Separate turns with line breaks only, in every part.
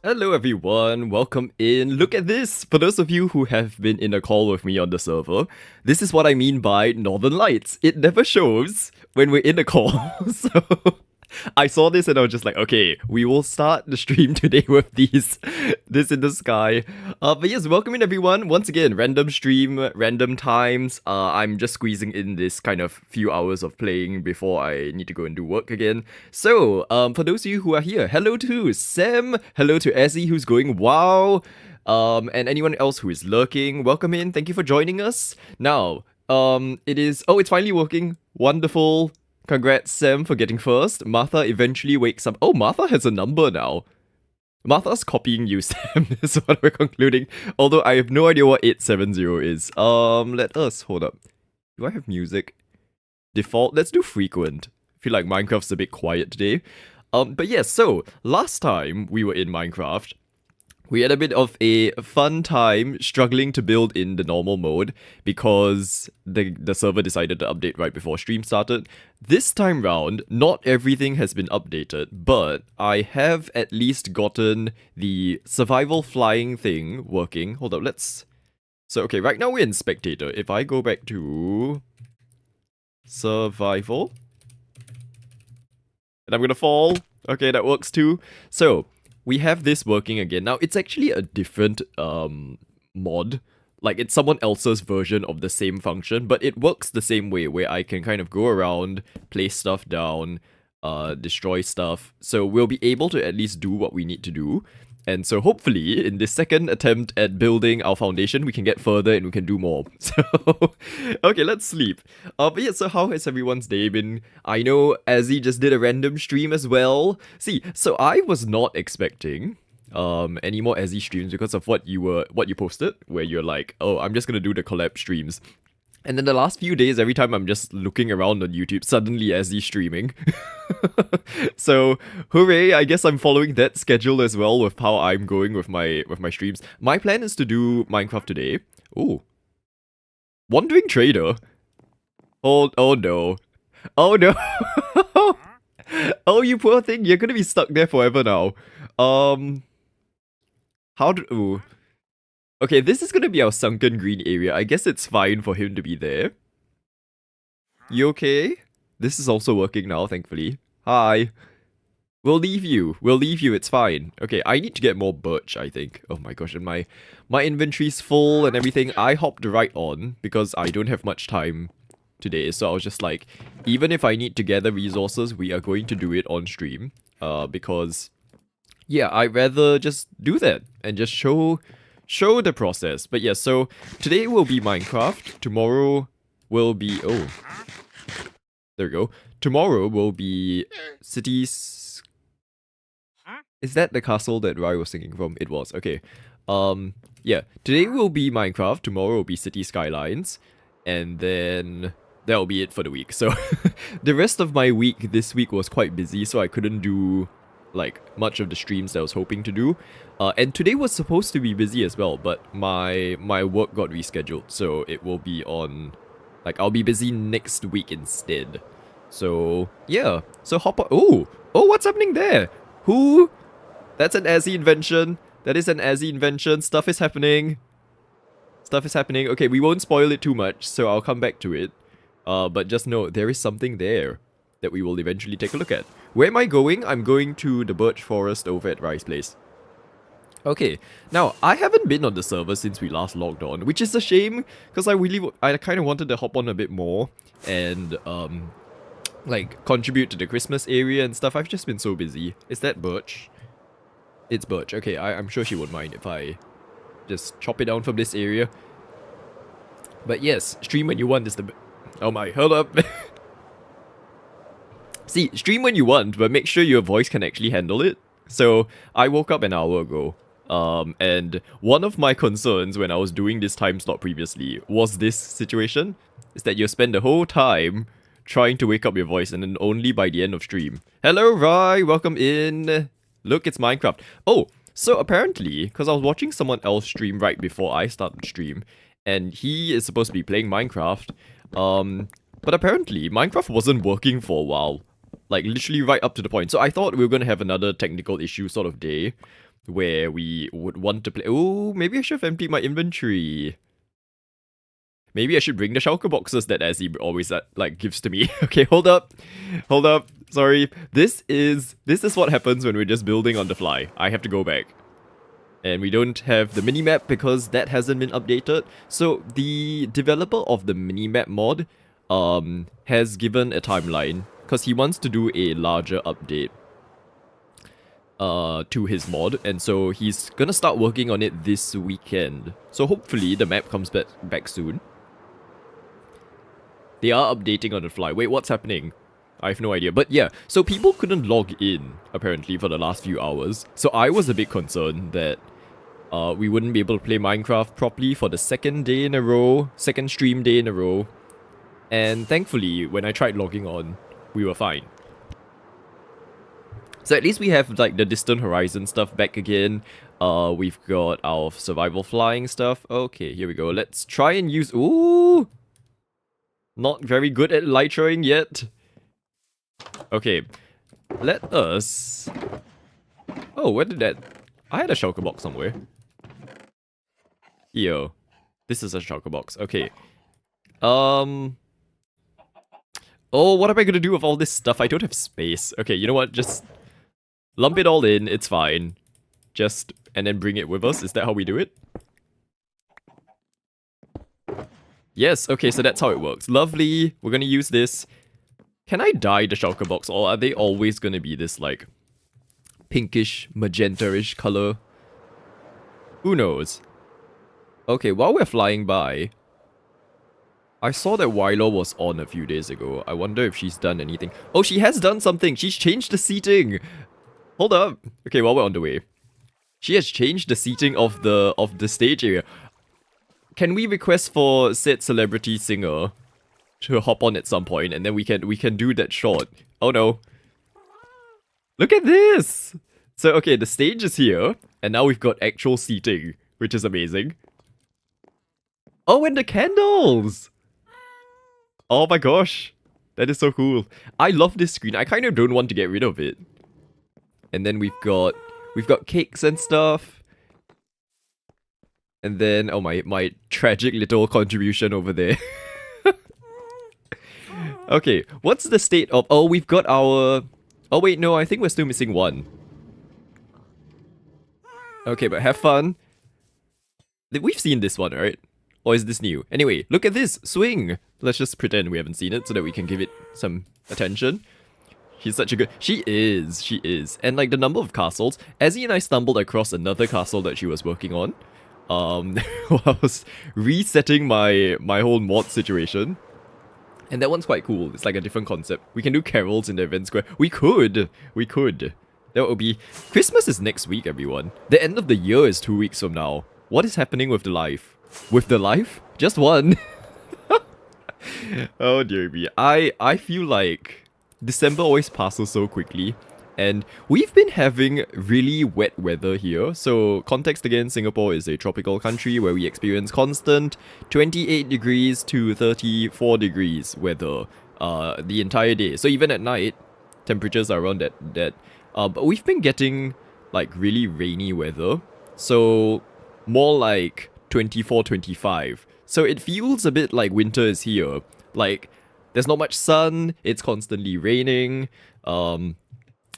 Hello everyone, welcome in. Look at this! For those of you who have been in a call with me on the server, this is what I mean by Northern Lights. It never shows when we're in a call, so I saw this and I was just like, okay, we will start the stream today with this in the sky. But yes, welcome in everyone. Once again, random stream, random times. I'm just squeezing in this kind of few hours of playing before I need to go and do work again. So, for those of you who are here, hello to Sam, hello to Ezzy who's going wow, and anyone else who is lurking, welcome in. Thank you for joining us. Now, it's finally working. Wonderful. Congrats, Sam, for getting first. Martha eventually wakes up. Oh, Martha has a number now. Martha's copying you, Sam, is what we're concluding. Although I have no idea what 870 is. Let us, hold up. Do I have music? Default, let's do frequent. I feel like Minecraft's a bit quiet today. But yes, so, last time we were in Minecraft, we had a bit of a fun time struggling to build in the normal mode because the server decided to update right before stream started. This time round, not everything has been updated, but I have at least gotten the survival flying thing working. Hold up, So, okay, right now we're in spectator. If I go back to survival, and I'm gonna fall. Okay, that works too. So, we have this working again. Now, it's actually a different mod. Like, it's someone else's version of the same function, but it works the same way, where I can kind of go around, place stuff down, destroy stuff. So we'll be able to at least do what we need to do. And so hopefully, in this second attempt at building our foundation, we can get further and we can do more. So, okay, let's sleep. But yeah, so how has everyone's day been? I know Azzy just did a random stream as well. See, so I was not expecting any more Azzy streams because of what you posted, where you're like, oh, I'm just gonna do the collab streams. And then the last few days, every time I'm just looking around on YouTube, suddenly Azzy streaming. So, hooray, I guess I'm following that schedule as well with how I'm going with my streams. My plan is to do Minecraft today. Ooh. Wandering Trader. Oh no. Oh no. Oh, you poor thing, you're gonna be stuck there forever now. Ooh. Okay, this is gonna be our sunken green area. I guess it's fine for him to be there. You okay? This is also working now, thankfully. Hi. We'll leave you, it's fine. Okay, I need to get more birch, I think. Oh my gosh, and my inventory's full and everything. I hopped right on because I don't have much time today. So I was just like, even if I need to gather resources, we are going to do it on stream. Because, yeah, I'd rather just do that and just show the process. But yeah, so today will be Minecraft. Tomorrow will be... Oh. There we go. Tomorrow will be cities... Is that the castle that Rai was singing from? It was. Okay. Yeah. Today will be Minecraft. Tomorrow will be City Skylines. And then... that'll be it for the week. So, the rest of my week this week was quite busy, so I couldn't do like much of the streams that I was hoping to do. And today was supposed to be busy as well, but my work got rescheduled, so it will be on, like, I'll be busy next week instead. So yeah, so hop on. Oh, what's happening there? Who? That's an Azzy invention. That is an Azzy invention. Stuff is happening. Okay, we won't spoil it too much, so I'll come back to it. But just know there is something there that we will eventually take a look at. Where am I going? I'm going to the birch forest over at Rice Place. Okay, now, I haven't been on the server since we last logged on, which is a shame, because I kind of wanted to hop on a bit more, and, like, contribute to the Christmas area and stuff. I've just been so busy. Is that birch? It's birch. Okay, I'm sure she won't mind if I just chop it down from this area. But yes, stream when you want is the... Oh my, hold up. See, stream when you want, but make sure your voice can actually handle it. So, I woke up an hour ago. And one of my concerns when I was doing this time slot previously was this situation. Is that you spend the whole time trying to wake up your voice and then only by the end of stream. Hello, Rai, welcome in. Look, it's Minecraft. Oh, so apparently, because I was watching someone else stream right before I started stream, and he is supposed to be playing Minecraft, but apparently Minecraft wasn't working for a while. Like, literally right up to the point. So I thought we were going to have another technical issue sort of day where we would want to play. Oh, maybe I should have emptied my inventory. Maybe I should bring the shulker boxes that Azzy always like gives to me. Okay, hold up. Hold up. Sorry. This is what happens when we're just building on the fly. I have to go back. And we don't have the minimap because that hasn't been updated. So the developer of the minimap mod has given a timeline because he wants to do a larger update to his mod, and so he's gonna start working on it this weekend. So hopefully the map comes back soon. They are updating on the fly. Wait, what's happening? I have no idea. But yeah, so people couldn't log in, apparently, for the last few hours. So I was a bit concerned that we wouldn't be able to play Minecraft properly for the second stream day in a row. And thankfully, when I tried logging on, we were fine. So at least we have like the distant horizon stuff back again. We've got our survival flying stuff. Okay, here we go. Let's try and use... Ooh! Not very good at lightroing yet. Okay, let us... Oh, where did that... I had a shulker box somewhere. Yo, this is a shulker box. Okay. Oh, what am I gonna do with all this stuff? I don't have space. Okay, you know what? Just lump it all in. It's fine. Just... and then bring it with us. Is that how we do it? Yes, okay, so that's how it works. Lovely. We're gonna use this. Can I dye the shulker box, or are they always gonna be this, like, pinkish, magenta-ish color? Who knows? Okay, while we're flying by, I saw that Wylo was on a few days ago. I wonder if she's done anything. Oh, she has done something! She's changed the seating! Hold up! Okay, while we're on the way. She has changed the seating of the stage area. Can we request for said celebrity singer to hop on at some point, and then we can do that shot? Oh no. Look at this! So, okay, the stage is here, and now we've got actual seating, which is amazing. Oh, and the candles! Oh my gosh. That is so cool. I love this screen. I kind of don't want to get rid of it. And then we've got cakes and stuff. And then, oh, my tragic little contribution over there. Okay, what's the state of... Oh, we've got our... Oh, wait, no, I think we're still missing one. Okay, but have fun. We've seen this one, right? Or is this new? Anyway, look at this! Swing! Let's just pretend we haven't seen it so that we can give it some attention. She's such a good... She is. And, like, the number of castles... Azzy and I stumbled across another castle that she was working on. While I was resetting my whole mod situation. And that one's quite cool. It's like a different concept. We can do carols in the event square. We could. That would be... Christmas is next week, everyone. The end of the year is 2 weeks from now. What is happening with the life? With the life? Just one. Oh dear me. I feel like December always passes so quickly. And we've been having really wet weather here. So, context again, Singapore is a tropical country where we experience constant 28 degrees to 34 degrees weather the entire day. So even at night, temperatures are around that. But we've been getting like really rainy weather. So, more like 24, 25. So it feels a bit like winter is here. Like, there's not much sun, it's constantly raining.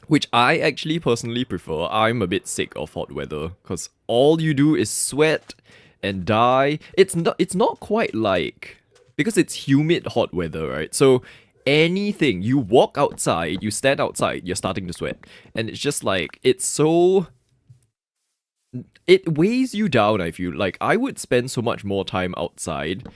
Which I actually personally prefer. I'm a bit sick of hot weather because all you do is sweat and die. It's not quite like, because it's humid hot weather, right? So anything, you walk outside, you stand outside, you're starting to sweat. And it's just like, it's so... It weighs you down, I feel. Like, I would spend so much more time outside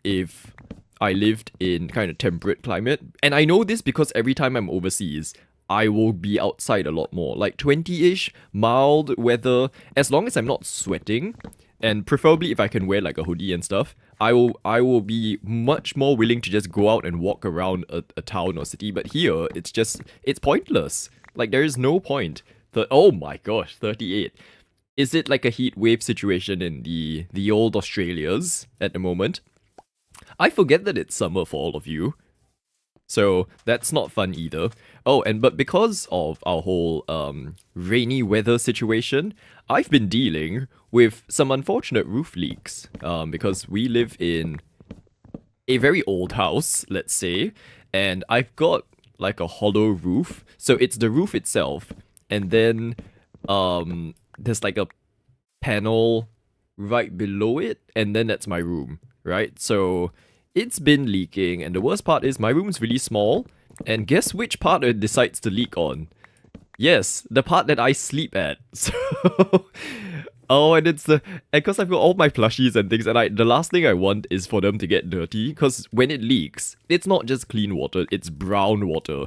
if I lived in kind of temperate climate. And I know this because every time I'm overseas, I will be outside a lot more. Like 20-ish, mild weather, as long as I'm not sweating, and preferably if I can wear like a hoodie and stuff, I will be much more willing to just go out and walk around a town or city. But here, it's pointless. Like, there is no point. Oh my gosh, 38. Is it like a heat wave situation in the old Australias at the moment? I forget that it's summer for all of you. So that's not fun either. Oh, but because of our whole rainy weather situation, I've been dealing with some unfortunate roof leaks. Because we live in a very old house, let's say, and I've got like a hollow roof. So it's the roof itself, and then there's like a panel right below it, and then that's my room, right? So it's been leaking, and the worst part is my room's really small, and guess which part it decides to leak on? Yes, the part that I sleep at. So, oh, and because I've got all my plushies and things, and the last thing I want is for them to get dirty, because when it leaks, it's not just clean water, it's brown water.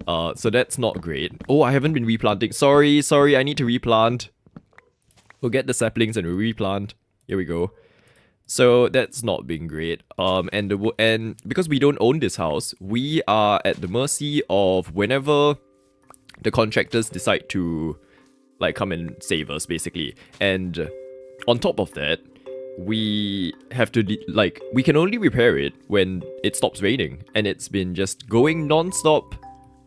So that's not great. Oh, I haven't been replanting. Sorry, I need to replant. We'll get the saplings and we'll replant. Here we go. So that's not been great. And because we don't own this house, we are at the mercy of whenever the contractors decide to like come and save us, basically. And on top of that, we have to we can only repair it when it stops raining, and it's been just going non-stop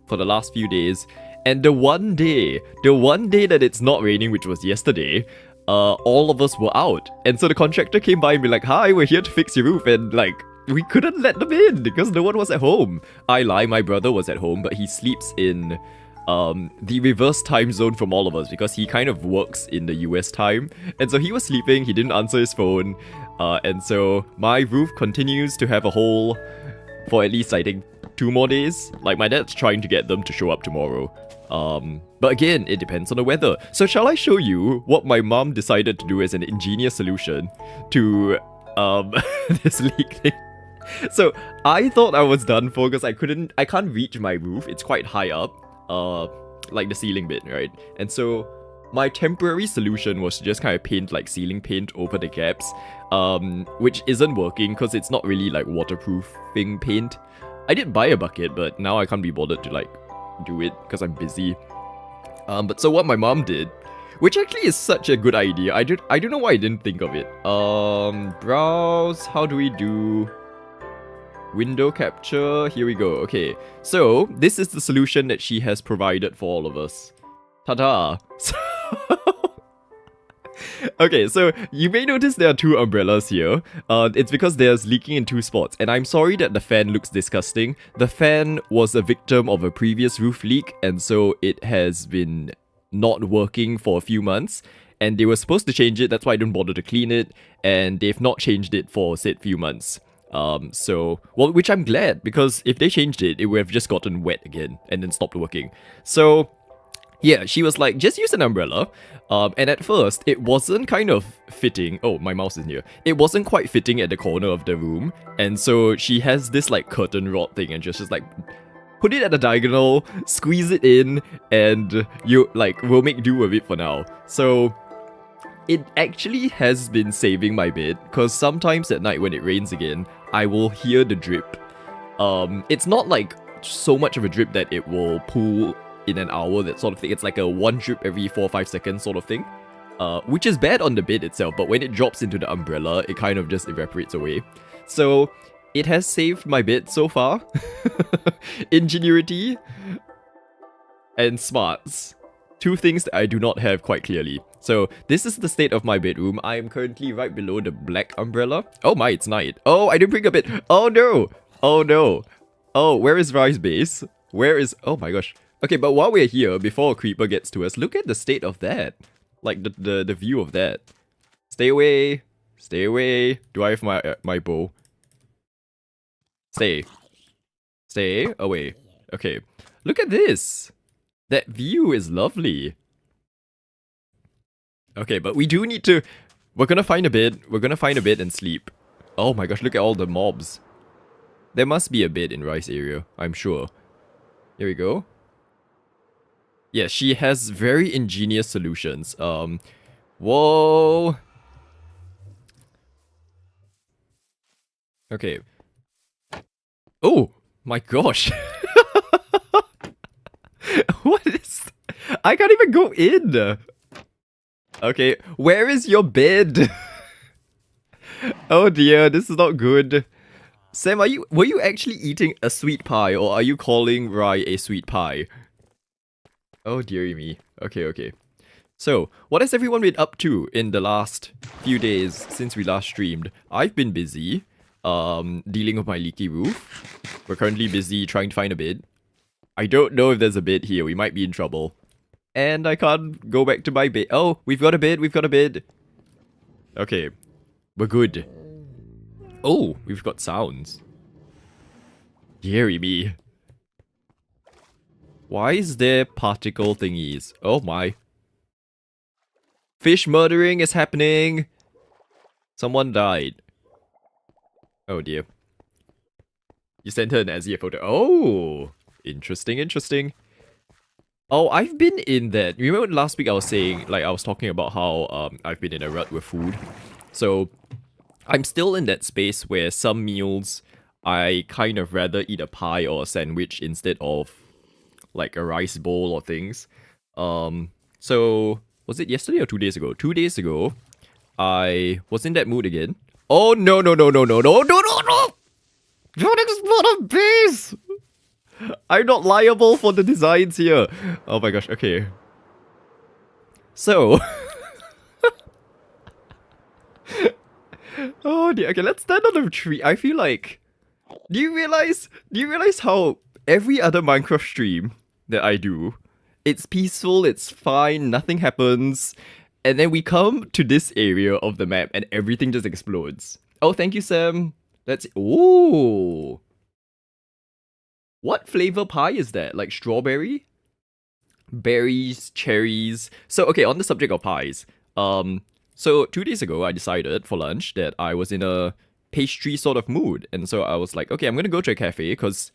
for the last few days. And the one day that it's not raining, which was yesterday, all of us were out. And so the contractor came by and be like, "Hi, we're here to fix your roof." And like, we couldn't let them in because no one was at home. I lie, my brother was at home, but he sleeps in the reverse time zone from all of us because he kind of works in the US time. And so he was sleeping, he didn't answer his phone. And so my roof continues to have a hole for at least, I think, 2 more days. Like, my dad's trying to get them to show up tomorrow. But again, it depends on the weather. So shall I show you what my mom decided to do as an ingenious solution to this leak thing? So I thought I was done for because I can't reach my roof. It's quite high up, like the ceiling bit, right? And so my temporary solution was to just kind of paint like ceiling paint over the gaps, which isn't working because it's not really like waterproofing paint. I did buy a bucket, but now I can't be bothered to like do it because I'm busy. But so what my mom did, which actually is such a good idea, I don't know why I didn't think of it. Browse, how do we do window capture? Here we go. Okay, so this is the solution that she has provided for all of us. Ta-da! Okay, so you may notice there are 2 umbrellas here. It's because there's leaking in 2 spots, and I'm sorry that the fan looks disgusting. The fan was a victim of a previous roof leak, and so it has been not working for a few months. And they were supposed to change it, that's why I didn't bother to clean it, and they've not changed it for said few months. Which I'm glad, because if they changed it, it would have just gotten wet again and then stopped working. So yeah, she was like, just use an umbrella. And at first, it wasn't kind of fitting. Oh, my mouse is here. It wasn't quite fitting at the corner of the room. And so she has this like curtain rod thing and just like put it at a diagonal, squeeze it in, and we'll make do with it for now. So it actually has been saving my bed, because sometimes at night when it rains again, I will hear the drip. It's not like so much of a drip that it will pool in an hour, that sort of thing. It's like a 1 drip every 4 or 5 seconds sort of thing. Which is bad on the bed itself, but when it drops into the umbrella, it kind of just evaporates away. So it has saved my bed so far. Ingenuity and smarts. 2 things that I do not have quite clearly. So this is the state of my bedroom. I am currently right below the black umbrella. Oh my, it's night. Oh, I didn't bring a bed. Oh no. Oh no. Oh, where is Rice Base? Where is... Oh my gosh. Okay, but while we're here, before a creeper gets to us, look at the state of that. Like, the view of that. Stay away. Stay away. Do I have my bow? Stay. Stay away. Okay. Look at this. That view is lovely. Okay, but we do need to... We're gonna find a bed. We're gonna find a bed and sleep. Oh my gosh, look at all the mobs. There must be a bed in Rice area, I'm sure. Here we go. Yeah, she has very ingenious solutions. Whoa. Okay. Oh my gosh. What is... I can't even go in. Okay, where is your bed? Oh dear, this is not good. Sam, were you actually eating a sweet pie, or are you calling rye a sweet pie? Oh dearie me. Okay, okay. So, what has everyone been up to in the last few days since we last streamed? I've been busy, dealing with my leaky roof. We're currently busy trying to find a bed. I don't know if there's a bed here, we might be in trouble. And I can't go back to my bed. Oh, we've got a bed, we've got a bed. Okay, we're good. Oh, we've got sounds. Dearie me. Why is there particle thingies? Oh my. Fish murdering is happening. Someone died. Oh dear. You sent her an Azia photo. Oh, interesting, interesting. Oh, I've been in that. Remember last week I was saying, like, I was talking about how I've been in a rut with food. So, I'm still in that space where some meals I kind of rather eat a pie or a sandwich instead of like a rice bowl or things. So was it yesterday or 2 days ago? 2 days ago, I was in that mood again. Oh no no no no no no no no no! Don't explode a base! I'm not liable for the designs here. Oh my gosh, okay. So oh dear, okay, let's stand on a tree. I feel like do you realize how every other Minecraft stream that I do, it's peaceful, it's fine, nothing happens, and then we come to this area of the map and everything just explodes. Oh, thank you, Sam. Let's ooh. What flavor pie is that? Like strawberry? Berries, cherries. So okay, on the subject of pies, so 2 days ago I decided for lunch that I was in a pastry sort of mood, and so I was like, okay, I'm gonna go to a cafe because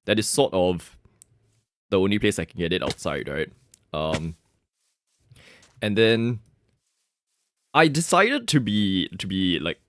that is sort of the only place I can get it outside, right? And then I decided to be like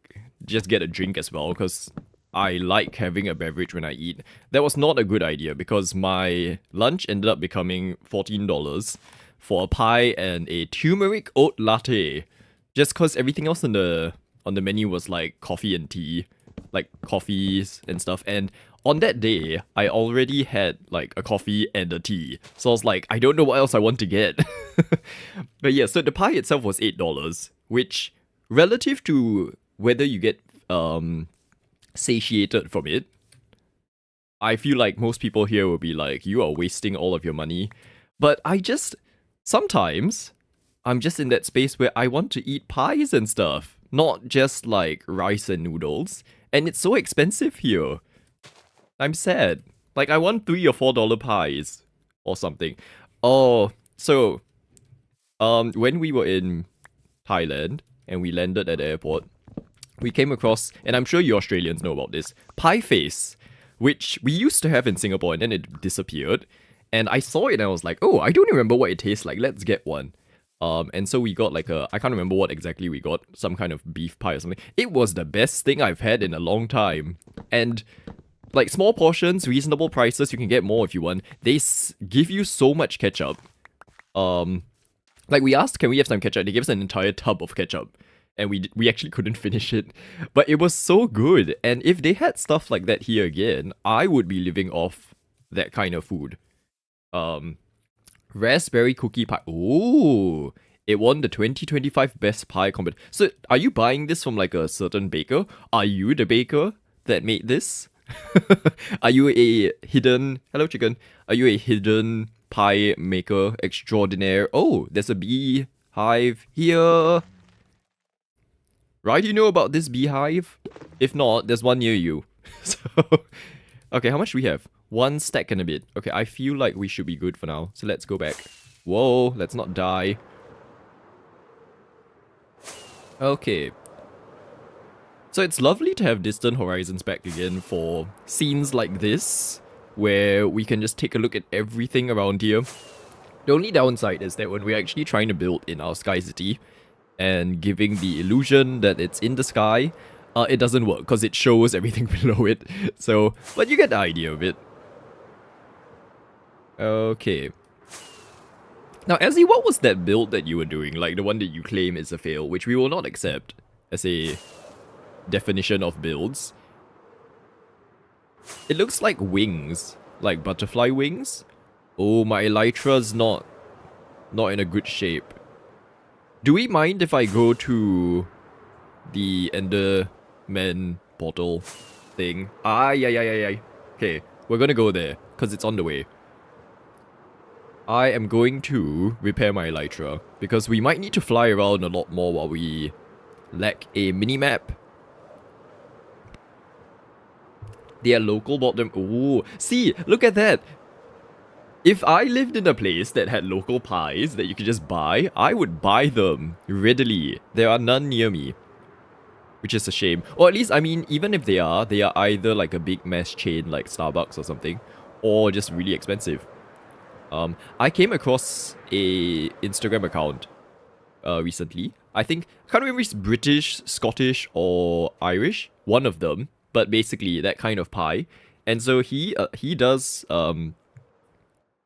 just get a drink as well because I like having a beverage when I eat. That was not a good idea because my lunch ended up becoming $14 for a pie and a turmeric oat latte, just because everything else on the menu was like coffee and tea, like coffees and stuff. And on that day, I already had like a coffee and a tea, so I was like, I don't know what else I want to get. But yeah, so the pie itself was $8, which relative to whether you get satiated from it, I feel like most people here will be like, you are wasting all of your money. But sometimes I'm just in that space where I want to eat pies and stuff, not just like rice and noodles. And it's so expensive here. I'm sad. Like, I want $3 or $4 pies or something. Oh, so when we were in Thailand and we landed at the airport, we came across, and I'm sure you Australians know about this, pie face, which we used to have in Singapore and then it disappeared. And I saw it and I was like, oh, I don't remember what it tastes like, let's get one. And so we got like I can't remember what exactly we got, some kind of beef pie or something. It was the best thing I've had in a long time. And like small portions, reasonable prices, you can get more if you want. They give you so much ketchup. Like we asked, can we have some ketchup? They gave us an entire tub of ketchup. And we actually couldn't finish it. But it was so good. And if they had stuff like that here again, I would be living off that kind of food. Raspberry cookie pie. Ooh. It won the 2025 Best Pie competition. So, are you buying this from like a certain baker? Are you the baker that made this? Are you a hidden... Hello, chicken. Are you a hidden pie maker extraordinaire? Oh, there's a beehive here. Right, do you know about this beehive? If not, there's one near you. So, okay, how much do we have? 1 stack and a bit. Okay, I feel like we should be good for now. So let's go back. Whoa, let's not die. Okay. So it's lovely to have Distant Horizons back again for scenes like this, where we can just take a look at everything around here. The only downside is that when we're actually trying to build in our Sky City, and giving the illusion that it's in the sky, it doesn't work because it shows everything below it. So, but you get the idea of it. Okay. Now, Ezzy, what was that build that you were doing? Like the one that you claim is a fail, which we will not accept as a definition of builds. It looks like wings. Like butterfly wings. Oh, my elytra's not in a good shape. Do we mind if I go to the Enderman portal thing? Yeah. Okay, we're gonna go there, because it's on the way. I am going to repair my elytra, because we might need to fly around a lot more while we lack a minimap. They are local bottom. Ooh, see, look at that. If I lived in a place that had local pies that you could just buy, I would buy them readily. There are none near me, which is a shame. Or at least, I mean, even if they are either like a big mass chain like Starbucks or something, or just really expensive. I came across a Instagram account recently. I can't remember if it's British, Scottish, or Irish. One of them, but basically that kind of pie. And so he does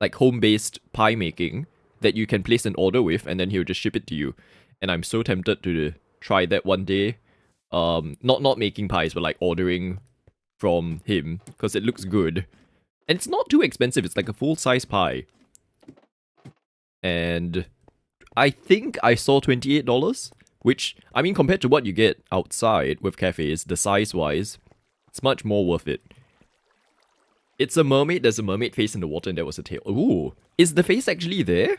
like home-based pie making that you can place an order with, and then he'll just ship it to you. And I'm so tempted to try that one day. Not making pies, but like ordering from him, because it looks good. And it's not too expensive, it's like a full-size pie. And I think I saw $28, which, I mean, compared to what you get outside with cafes, the size-wise, it's much more worth it. It's a mermaid, there's a mermaid face in the water, and there was a tail. Ooh, is the face actually there?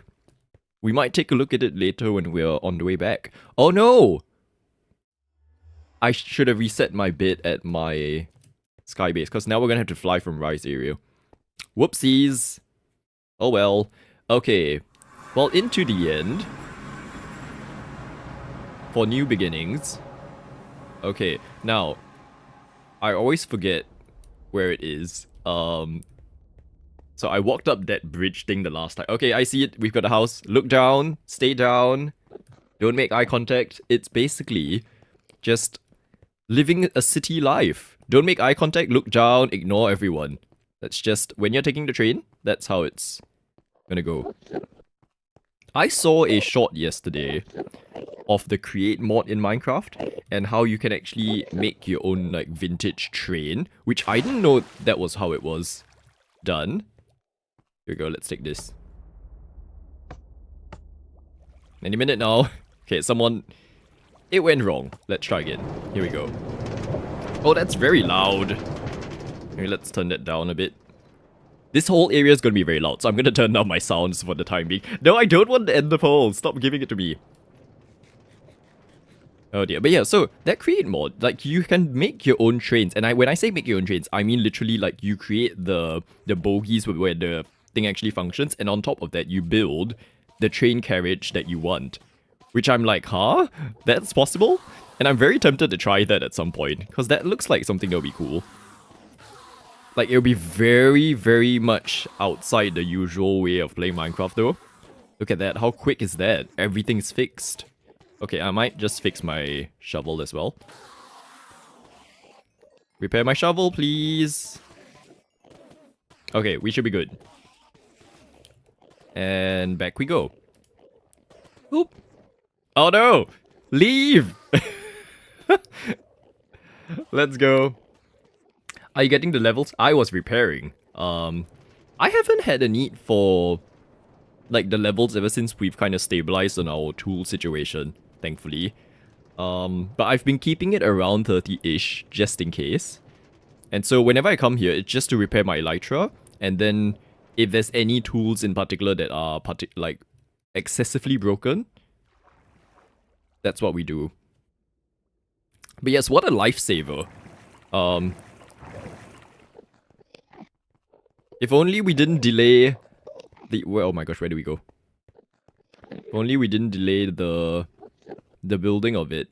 We might take a look at it later when we're on the way back. Oh no! I should have reset my bit at my sky base, because now we're gonna have to fly from Rise area. Whoopsies! Oh well. Okay. Well, into the end. For new beginnings. Okay, now, I always forget where it is. So I walked up that bridge thing the last time. Okay, I see it. We've got a house. Look down. Stay down. Don't make eye contact. It's basically just living a city life. Don't make eye contact. Look down. Ignore everyone. That's just, when you're taking the train, that's how it's gonna go. I saw a short yesterday of the Create mod in Minecraft and how you can actually make your own like vintage train, which I didn't know that was how it was done. Here we go, let's take this. Any minute now. Okay, someone... It went wrong. Let's try again. Here we go. Oh, that's very loud. Okay, let's turn that down a bit. This whole area is going to be very loud, so I'm going to turn down my sounds for the time being. No, I don't want to end the poll. Stop giving it to me. Oh dear. But yeah, so that Create mod, like you can make your own trains. And when I say make your own trains, I mean literally like you create the bogies where the thing actually functions. And on top of that, you build the train carriage that you want. Which I'm like, huh? That's possible? And I'm very tempted to try that at some point. Because that looks like something that would be cool. Like, it'll be very, very much outside the usual way of playing Minecraft, though. Look at that. How quick is that? Everything's fixed. Okay, I might just fix my shovel as well. Repair my shovel, please. Okay, we should be good. And back we go. Oop. Oh no! Leave! Let's go. Are you getting the levels? I was repairing. I haven't had a need for like the levels ever since we've kind of stabilized on our tool situation, thankfully. But I've been keeping it around 30-ish just in case. And so whenever I come here, it's just to repair my elytra, and then if there's any tools in particular that are like excessively broken, that's what we do. But yes, what a lifesaver. If only we didn't delay the... oh my gosh, where do we go? If only we didn't delay the building of it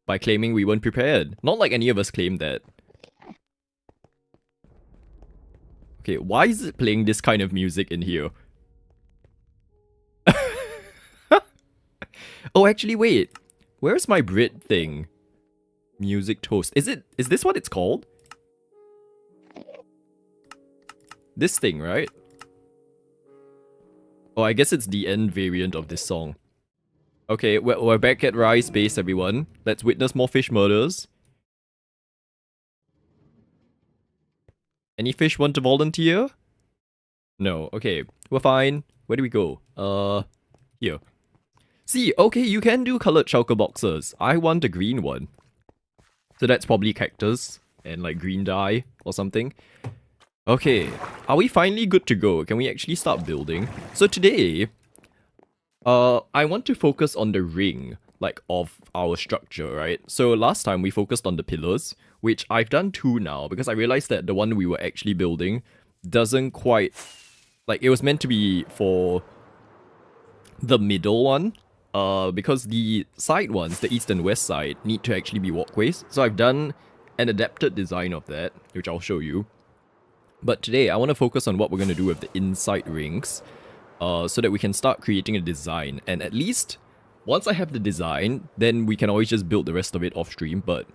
by claiming we weren't prepared. Not like any of us claimed that. Okay, why is it playing this kind of music in here? Oh, actually, wait. Where's my Brit thing? Music toast. Is this what it's called? This thing, right? Oh, I guess it's the end variant of this song. Okay, we're back at Rise Base, everyone. Let's witness more fish murders. Any fish want to volunteer? No. Okay, we're fine. Where do we go? Here. See, okay, you can do colored shulker boxes. I want a green one. So that's probably cactus and like green dye or something. Okay, are we finally good to go? Can we actually start building? So today, I want to focus on the ring, like, of our structure, right? So last time we focused on the pillars, which I've done 2 now, because I realized that the one we were actually building doesn't quite... Like, it was meant to be for the middle one, because the side ones, the east and west side, need to actually be walkways. So I've done an adapted design of that, which I'll show you. But today, I want to focus on what we're going to do with the inside rings, so that we can start creating a design. And at least, once I have the design, then we can always just build the rest of it off stream. But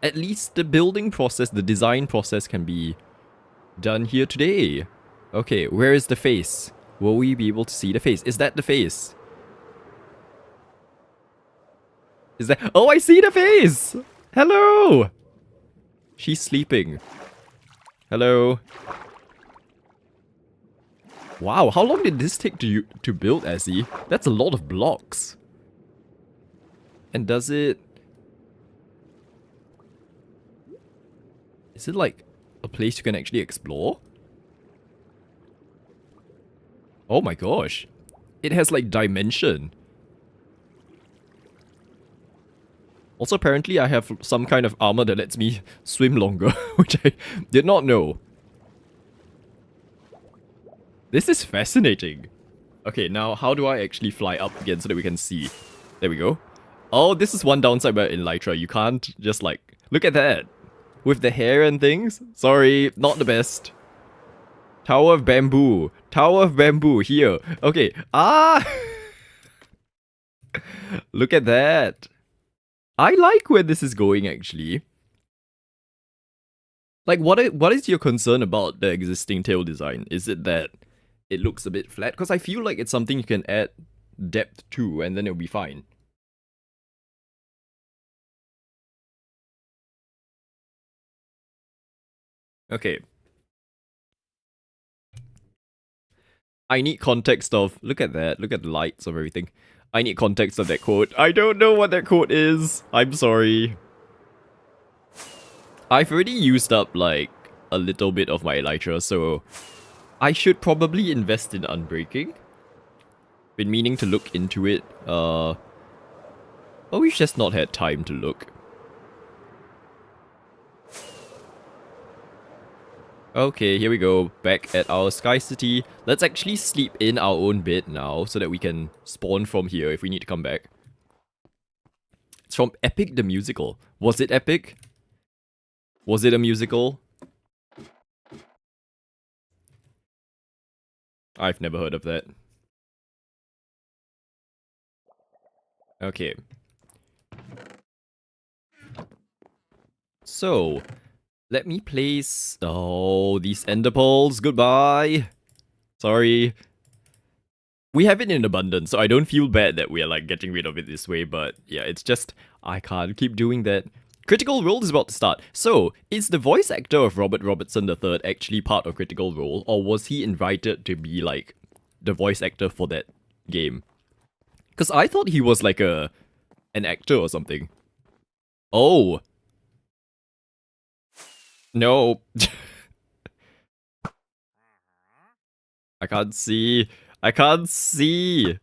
at least the building process, the design process can be done here today. Okay, where is the face? Will we be able to see the face? Is that the face? Is that... Oh, I see the face! Hello! She's sleeping. Hello. Wow, how long did this take to build, Essie? That's a lot of blocks. And does it... Is it like a place you can actually explore? Oh my gosh. It has like dimension. Also, apparently I have some kind of armor that lets me swim longer, which I did not know. This is fascinating. Okay, now how do I actually fly up again so that we can see? There we go. Oh, this is one downside about Elytra. You can't just like... Look at that. With the hair and things. Sorry, not the best. Tower of Bamboo. Tower of Bamboo, here. Okay. Ah! Look at that. I like where this is going, actually. Like, what is your concern about the existing tail design? Is it that it looks a bit flat? Because I feel like it's something you can add depth to, and then it'll be fine. Okay. I need context of... Look at that. Look at the lights of everything. I need context of that quote. I don't know what that quote is. I'm sorry. I've already used up, like, a little bit of my Elytra, so... I should probably invest in Unbreaking. Been meaning to look into it. Oh, we've just not had time to look. Okay, here we go. Back at our Sky City. Let's actually sleep in our own bed now, so that we can spawn from here if we need to come back. It's from Epic the Musical. Was it epic? Was it a musical? I've never heard of that. Okay. So, let me place... Oh, these ender pearls. Goodbye. Sorry. We have it in abundance, so I don't feel bad that we are like getting rid of it this way, but yeah, it's just... I can't keep doing that. Critical Role is about to start. So, is the voice actor of Robert Robertson III actually part of Critical Role, or was he invited to be like the voice actor for that game? Because I thought he was like an actor or something. Oh. No. I can't see. I can't see.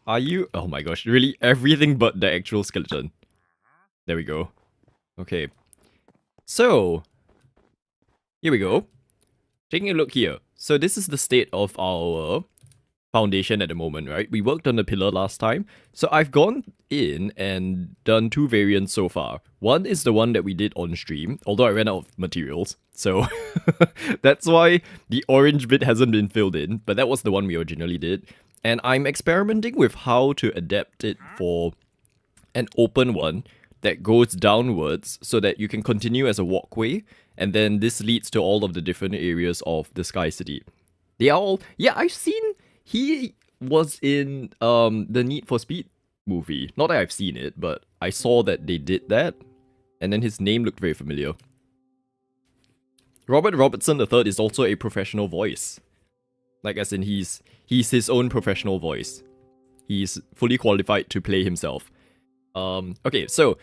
Are you? Oh my gosh, really? Everything but the actual skeleton. There we go. Okay. So, here we go. Taking a look here. So this is the state of our foundation at the moment, right? We worked on the pillar last time. So I've gone in and done 2 variants so far. One is the one that we did on stream, although I ran out of materials. So that's why the orange bit hasn't been filled in, but that was the one we originally did. And I'm experimenting with how to adapt it for an open one that goes downwards so that you can continue as a walkway, and then this leads to all of the different areas of the Sky City. They are all... Yeah, I've seen... He was in the Need for Speed movie. Not that I've seen it, but I saw that they did that. And then his name looked very familiar. Robert Robertson III is also a professional voice. Like, as in he's his own professional voice. He's fully qualified to play himself. Okay, so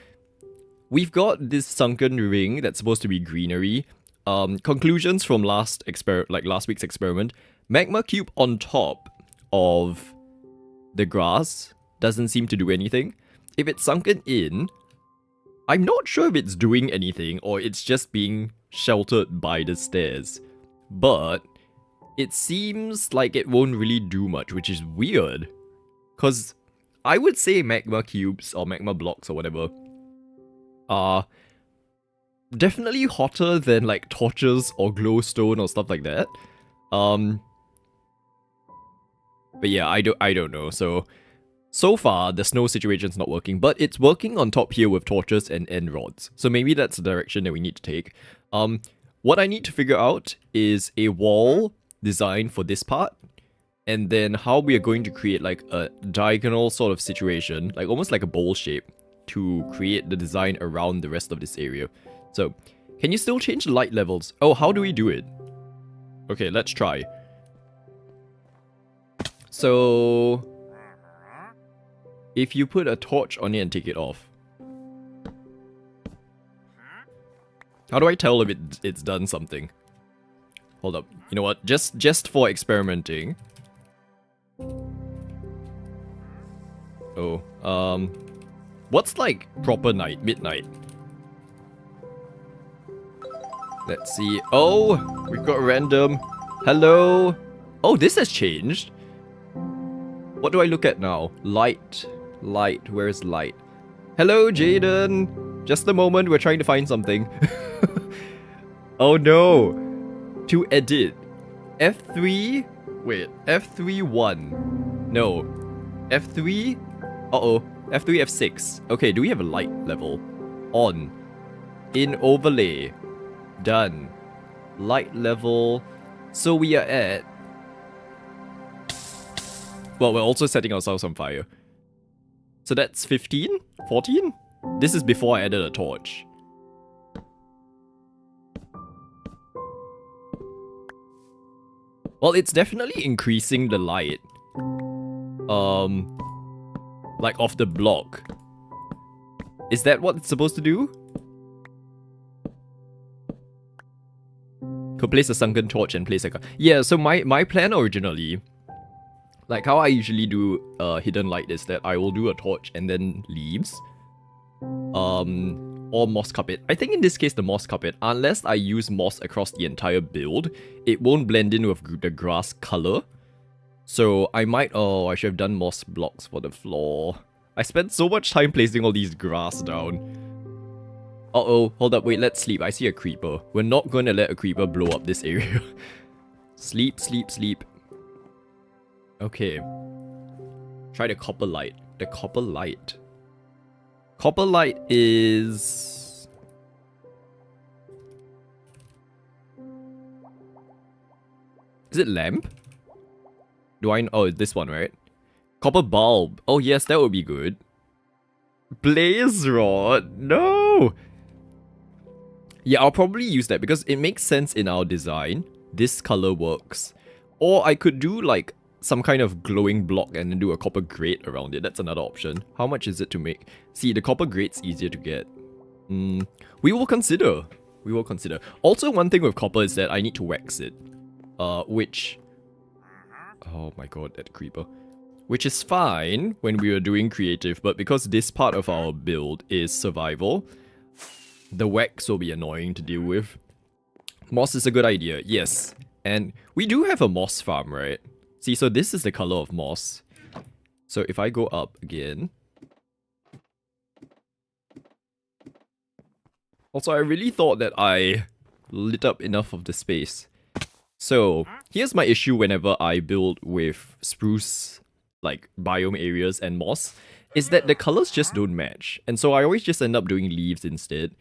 we've got this sunken ring that's supposed to be greenery. Conclusions from last week's experiment. Magma cube on top of the grass doesn't seem to do anything. If it's sunken in, I'm not sure if it's doing anything or it's just being sheltered by the stairs. But it seems like it won't really do much, which is weird. Because I would say magma cubes or magma blocks or whatever are definitely hotter than like torches or glowstone or stuff like that. But yeah, I don't know. So far the snow situation's not working, but it's working on top here with torches and end rods. So maybe that's the direction that we need to take. What I need to figure out is a wall design for this part, and then how we are going to create like a diagonal sort of situation, like almost like a bowl shape, to create the design around the rest of this area. So, can you still change the light levels? Oh, how do we do it? Okay, let's try. So, if you put a torch on it and take it off, how do I tell if it's done something? Hold up. You know what? Just for experimenting. Oh, what's like proper night, midnight? Let's see. Oh, we've got random. Hello. Oh, this has changed. What do I look at now? Light. Light. Where's light? Hello, Jaden. Just a moment. We're trying to find something. Oh no. To edit. F3. Wait. F3 1. No. F3. Uh-oh. F3 F6. Okay, do we have a light level? On. In overlay. Done. Light level. So we are at... Well, we're also setting ourselves on fire. So that's 15? 14? This is before I added a torch. Well, it's definitely increasing the light. Like off the block. Is that what it's supposed to do? Could place a sunken torch and place a... Yeah, so my plan originally, like how I usually do hidden light, is that I will do a torch and then leaves. Or moss carpet. I think in this case the moss carpet, unless I use moss across the entire build, it won't blend in with the grass color. So I might... Oh, I should have done moss blocks for the floor. I spent so much time placing all these grass down. Uh-oh, hold up, wait, let's sleep. I see a creeper. We're not going to let a creeper blow up this area. Sleep, sleep, sleep. Okay. Try the copper light. The copper light. Copper light is... Is it lamp? Do I... Oh, this one, right? Copper bulb. Oh, yes, that would be good. Blaze rod. No! Yeah, I'll probably use that because it makes sense in our design. This color works. Or I could do like some kind of glowing block and then do a copper grate around it. That's another option. How much is it to make? See, the copper grate's easier to get. We will consider. We will consider. Also, one thing with copper is that I need to wax it. Which... Oh my god, that creeper. Which is fine when we are doing creative, but because this part of our build is survival, the wax will be annoying to deal with. Moss is a good idea, yes. And we do have a moss farm, right? See, so this is the color of moss. So if I go up again... Also, I really thought that I lit up enough of the space. So, here's my issue whenever I build with spruce, like, biome areas and moss, is that the colors just don't match. And so I always just end up doing leaves instead.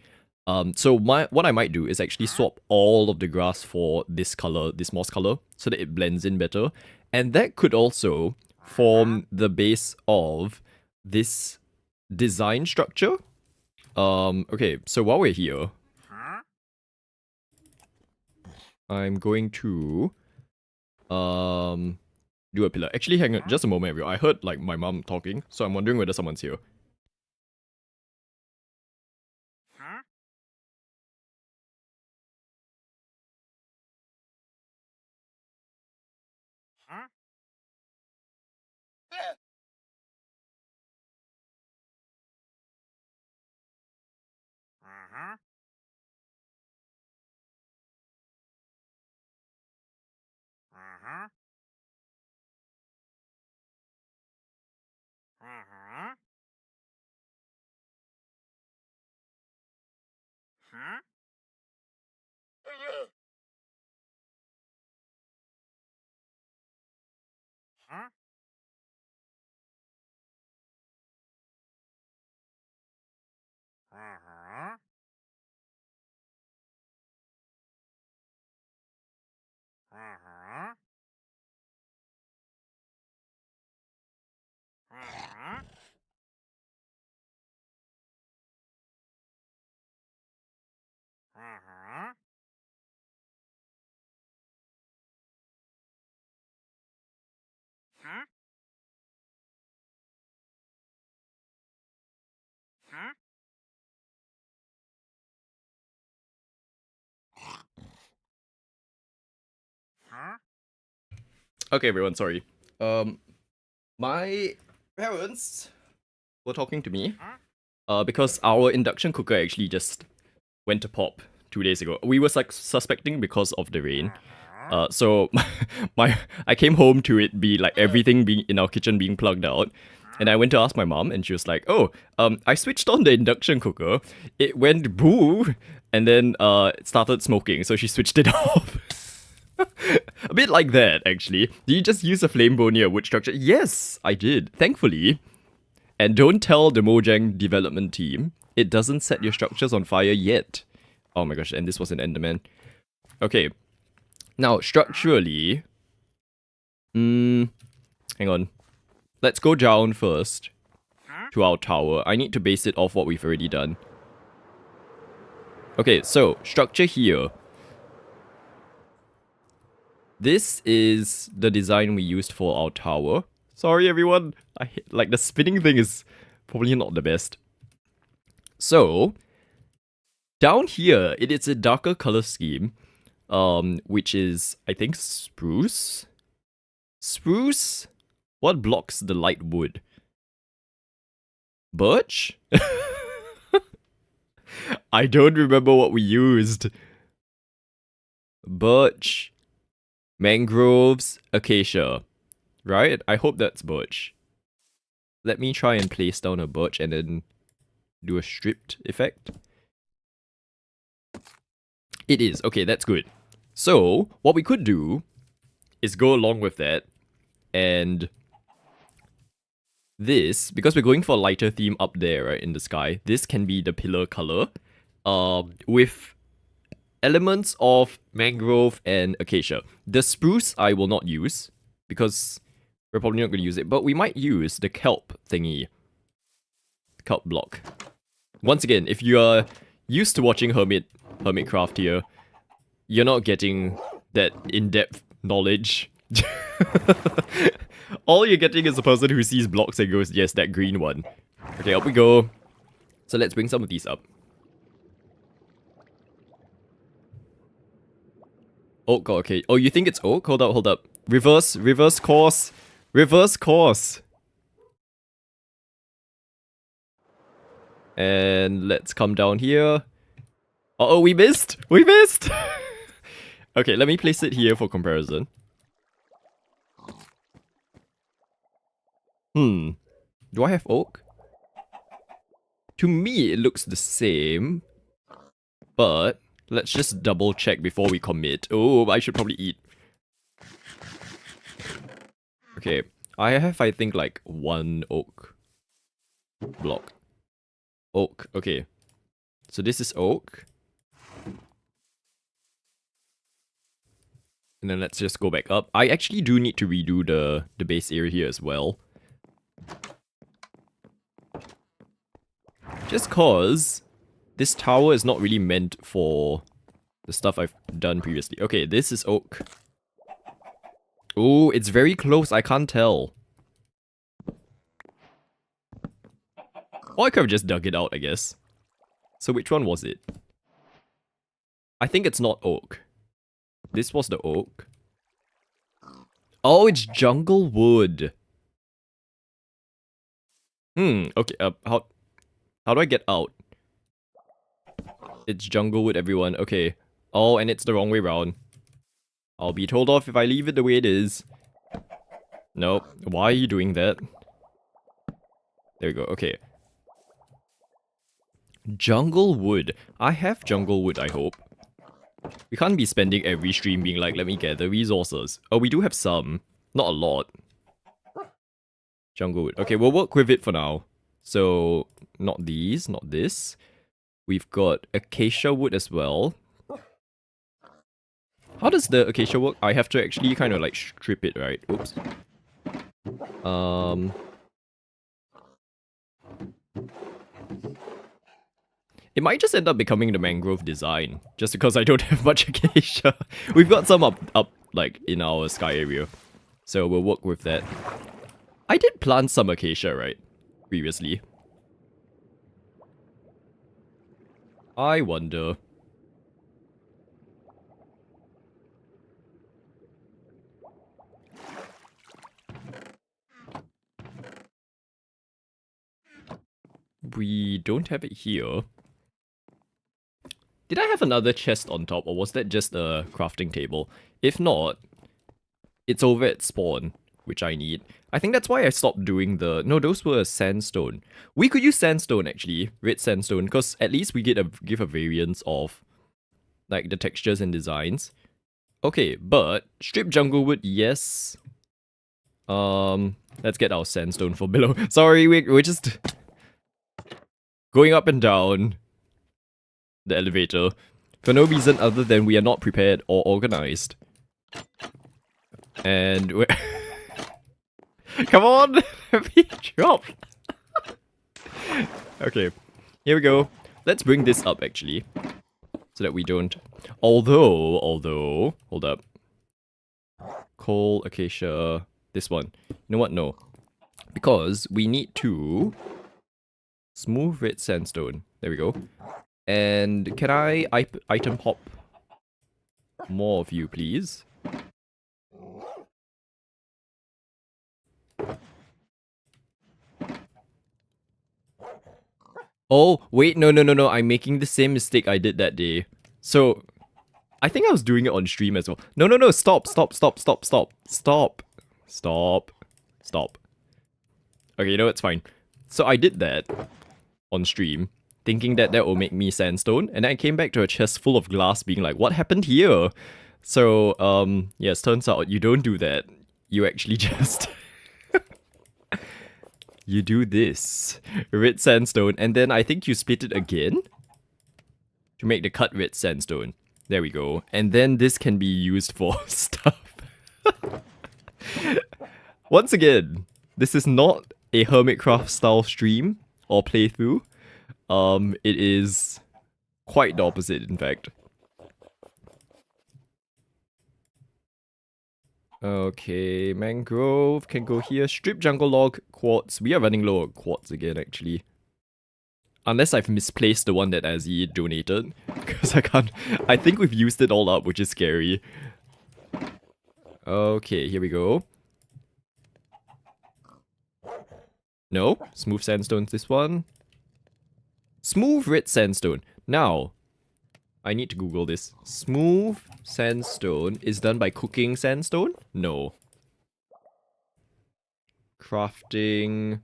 So what I might do is actually swap all of the grass for this color, this moss color, so that it blends in better. And that could also form the base of this design structure. Okay, so while we're here, I'm going to do a pillar. Actually, hang on just a moment, everyone. I heard like my mom talking, so I'm wondering whether someone's here. Okay, everyone, sorry. My parents were talking to me. Because our induction cooker actually just went to pop 2 days ago. We were like suspecting because of the rain. So I came home to it be like everything being in our kitchen being plugged out. And I went to ask my mom, and she was like, "Oh, I switched on the induction cooker. It went boo, and then it started smoking. So she switched it off." A bit like that, actually. Did you just use a flame bone near a wood structure? Yes, I did. Thankfully. And don't tell the Mojang development team. It doesn't set your structures on fire yet. Oh my gosh, and this was an Enderman. Okay. Now, structurally... hang on. Let's go down first to our tower. I need to base it off what we've already done. Okay, so, structure here. This is the design we used for our tower. Sorry, everyone. Like, the spinning thing is probably not the best. So, down here, it is a darker color scheme, which is, I think, spruce? Spruce? What blocks the light wood? Birch? I don't remember what we used. Birch, mangroves, acacia. Right? I hope that's birch. Let me try and place down a birch and then do a stripped effect. It is. Okay, that's good. So, what we could do is go along with that, and this, because we're going for a lighter theme up there, right, in the sky, this can be the pillar color, with elements of mangrove and acacia. The spruce I will not use, because we're probably not going to use it, but we might use the kelp thingy. Kelp block. Once again, if you are used to watching Hermitcraft here, you're not getting that in-depth knowledge. All you're getting is a person who sees blocks and goes, yes, that green one. Okay, up we go. So let's bring some of these up. Oak, okay. Oh, you think it's oak? Hold up, hold up. Reverse course. Reverse course. And let's come down here. Uh-oh, we missed! We missed! Okay, let me place it here for comparison. Do I have oak? To me, it looks the same. But let's just double check before we commit. Oh, I should probably eat. Okay, I have, I think, like one oak block. Oak, okay. So this is oak. And then let's just go back up. I actually do need to redo the base area here as well. Just cause this tower is not really meant for the stuff I've done previously. Okay, this is oak. Oh, it's very close, I can't tell. Or I could have just dug it out, I guess. So which one was it? I think it's not oak. This was the oak. Oh, it's jungle wood. Okay, how do I get out? It's jungle wood, everyone. Okay. Oh, and it's the wrong way round. I'll be told off if I leave it the way it is. Nope. Why are you doing that? There we go. Okay. Jungle wood. I have jungle wood, I hope. We can't be spending every stream being like, let me gather resources. Oh, we do have some. Not a lot. Jungle wood. Okay, we'll work with it for now. So, not these, not this. We've got acacia wood as well. How does the acacia work? I have to actually kind of like strip it, right? Oops. It might just end up becoming the mangrove design, just because I don't have much acacia. We've got some up like in our sky area, so we'll work with that. I did plant some acacia, right? Previously. I wonder. We don't have it here. Did I have another chest on top, or was that just a crafting table? If not, it's over at spawn, which I need. I think that's why I stopped doing the... No, those were sandstone. We could use sandstone, actually. Red sandstone, because at least we give a variance of like the textures and designs. Okay, but strip jungle wood, yes. Let's get our sandstone for below. Sorry, we're just going up and down the elevator for no reason other than we are not prepared or organized. And we're... Come on! Let me drop! Okay, here we go. Let's bring this up, actually. So that we don't... Although... Hold up. Coal, acacia... This one. You know what? No. Because we need to... Smooth red sandstone. There we go. And can I item hop more of you, please? Oh, wait, no, I'm making the same mistake I did that day. So, I think I was doing it on stream as well. No, stop. Okay, you know, it's fine. So I did that on stream, thinking that that will make me sandstone, and then I came back to a chest full of glass being like, what happened here? So, yes, turns out you don't do that. You actually just... You do this. Red sandstone, and then I think you split it again to make the cut red sandstone. There we go. And then this can be used for stuff. Once again, this is not a Hermitcraft style stream or playthrough. It is quite the opposite, in fact. Okay, mangrove can go here. Strip jungle log, quartz. We are running low on quartz again, actually. Unless I've misplaced the one that Azzy donated. Because I think we've used it all up, which is scary. Okay, here we go. No, smooth sandstone's this one. Smooth red sandstone. Now, I need to Google this. Smooth sandstone is done by cooking sandstone? No. Crafting...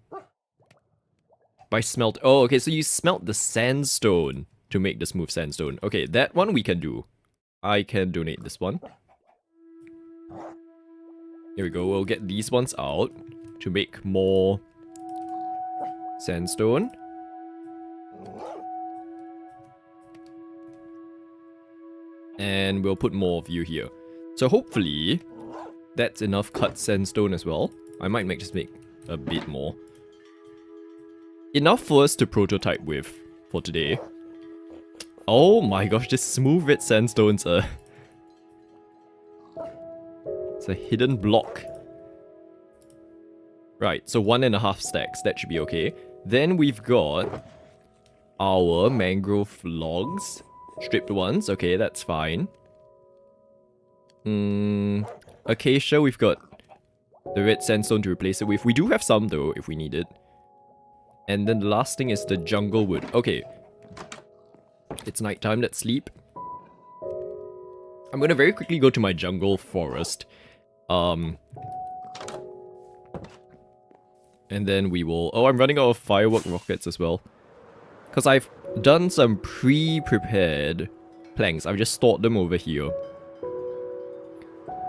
By smelt... Oh, okay, so you smelt the sandstone to make the smooth sandstone. Okay, that one we can do. I can donate this one. Here we go, we'll get these ones out to make more sandstone. And we'll put more of you here. So hopefully, that's enough cut sandstone as well. I might just make a bit more. enough for us to prototype with for today. Oh my gosh, this smooth red sandstone's it's a hidden block. Right, so 1.5 stacks, that should be okay. Then we've got our mangrove logs. Stripped ones, okay, that's fine. Acacia, we've got the red sandstone to replace it with. We do have some though, if we need it. And then the last thing is the jungle wood. Okay. It's nighttime, let's sleep. I'm gonna very quickly go to my jungle forest. And then we will... Oh, I'm running out of firework rockets as well. Because I've done some pre-prepared planks. I've just stored them over here.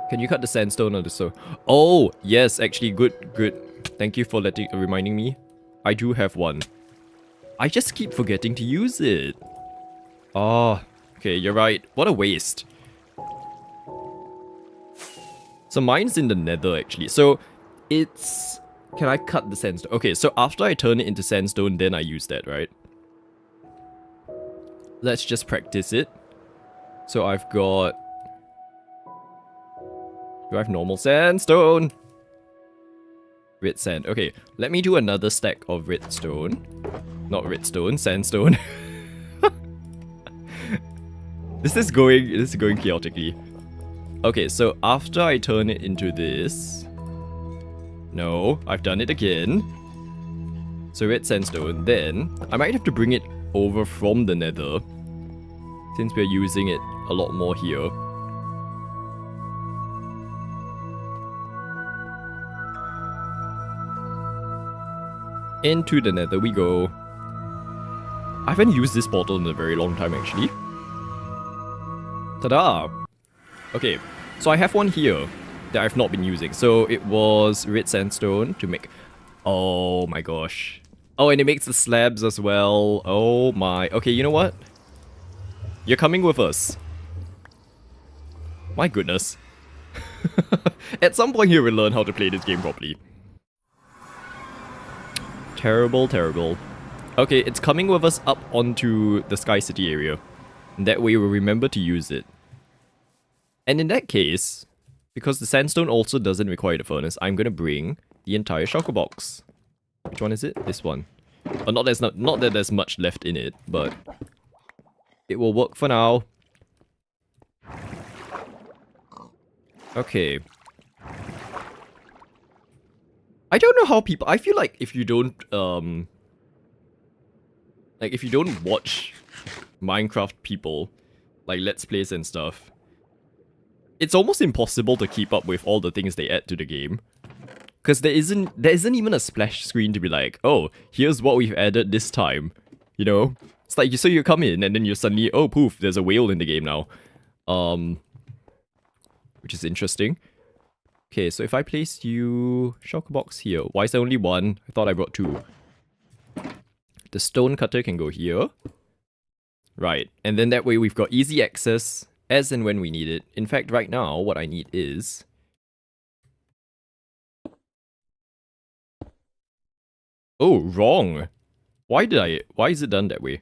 Can you cut the sandstone or the stone? Oh, yes, actually, good. Thank you for reminding me. I do have one. I just keep forgetting to use it. Oh, okay, you're right. What a waste. So mine's in the nether, actually. So, it's... Can I cut the sandstone? Okay, so after I turn it into sandstone, then I use that, right? Let's just practice it. So I've got... Do I have normal sandstone? Red sand. Okay, let me do another stack of redstone. Not redstone, sandstone. This is going chaotically. Okay, so after I turn it into this... No, I've done it again. So red sandstone, then I might have to bring it over from the nether, since we're using it a lot more here. Into the nether we go. I haven't used this portal in a very long time actually. Ta-da! Okay, so I have one here that I've not been using. So it was red sandstone to make... Oh my gosh. Oh, and it makes the slabs as well. Oh my... Okay, you know what? You're coming with us. My goodness. At some point you will learn how to play this game properly. Terrible, terrible. Okay, it's coming with us up onto the Sky City area. And that way we'll remember to use it. And in that case, because the sandstone also doesn't require the furnace, I'm gonna bring the entire shulker box. Which one is it? This one. Not that there's much left in it, but it will work for now. Okay. I don't know how people... I feel like if you don't, like, if you don't watch Minecraft people, like, Let's Plays and stuff, it's almost impossible to keep up with all the things they add to the game. Because there isn't even a splash screen to be like, oh, here's what we've added this time. You know? It's like, so you come in and then you suddenly, oh, poof, there's a whale in the game now. Which is interesting. Okay, so if I place you... Shulker box here. Why is there only one? I thought I brought two. The stone cutter can go here. Right, and then that way we've got easy access as and when we need it. In fact, right now, what I need is... Oh, wrong! Why is it done that way?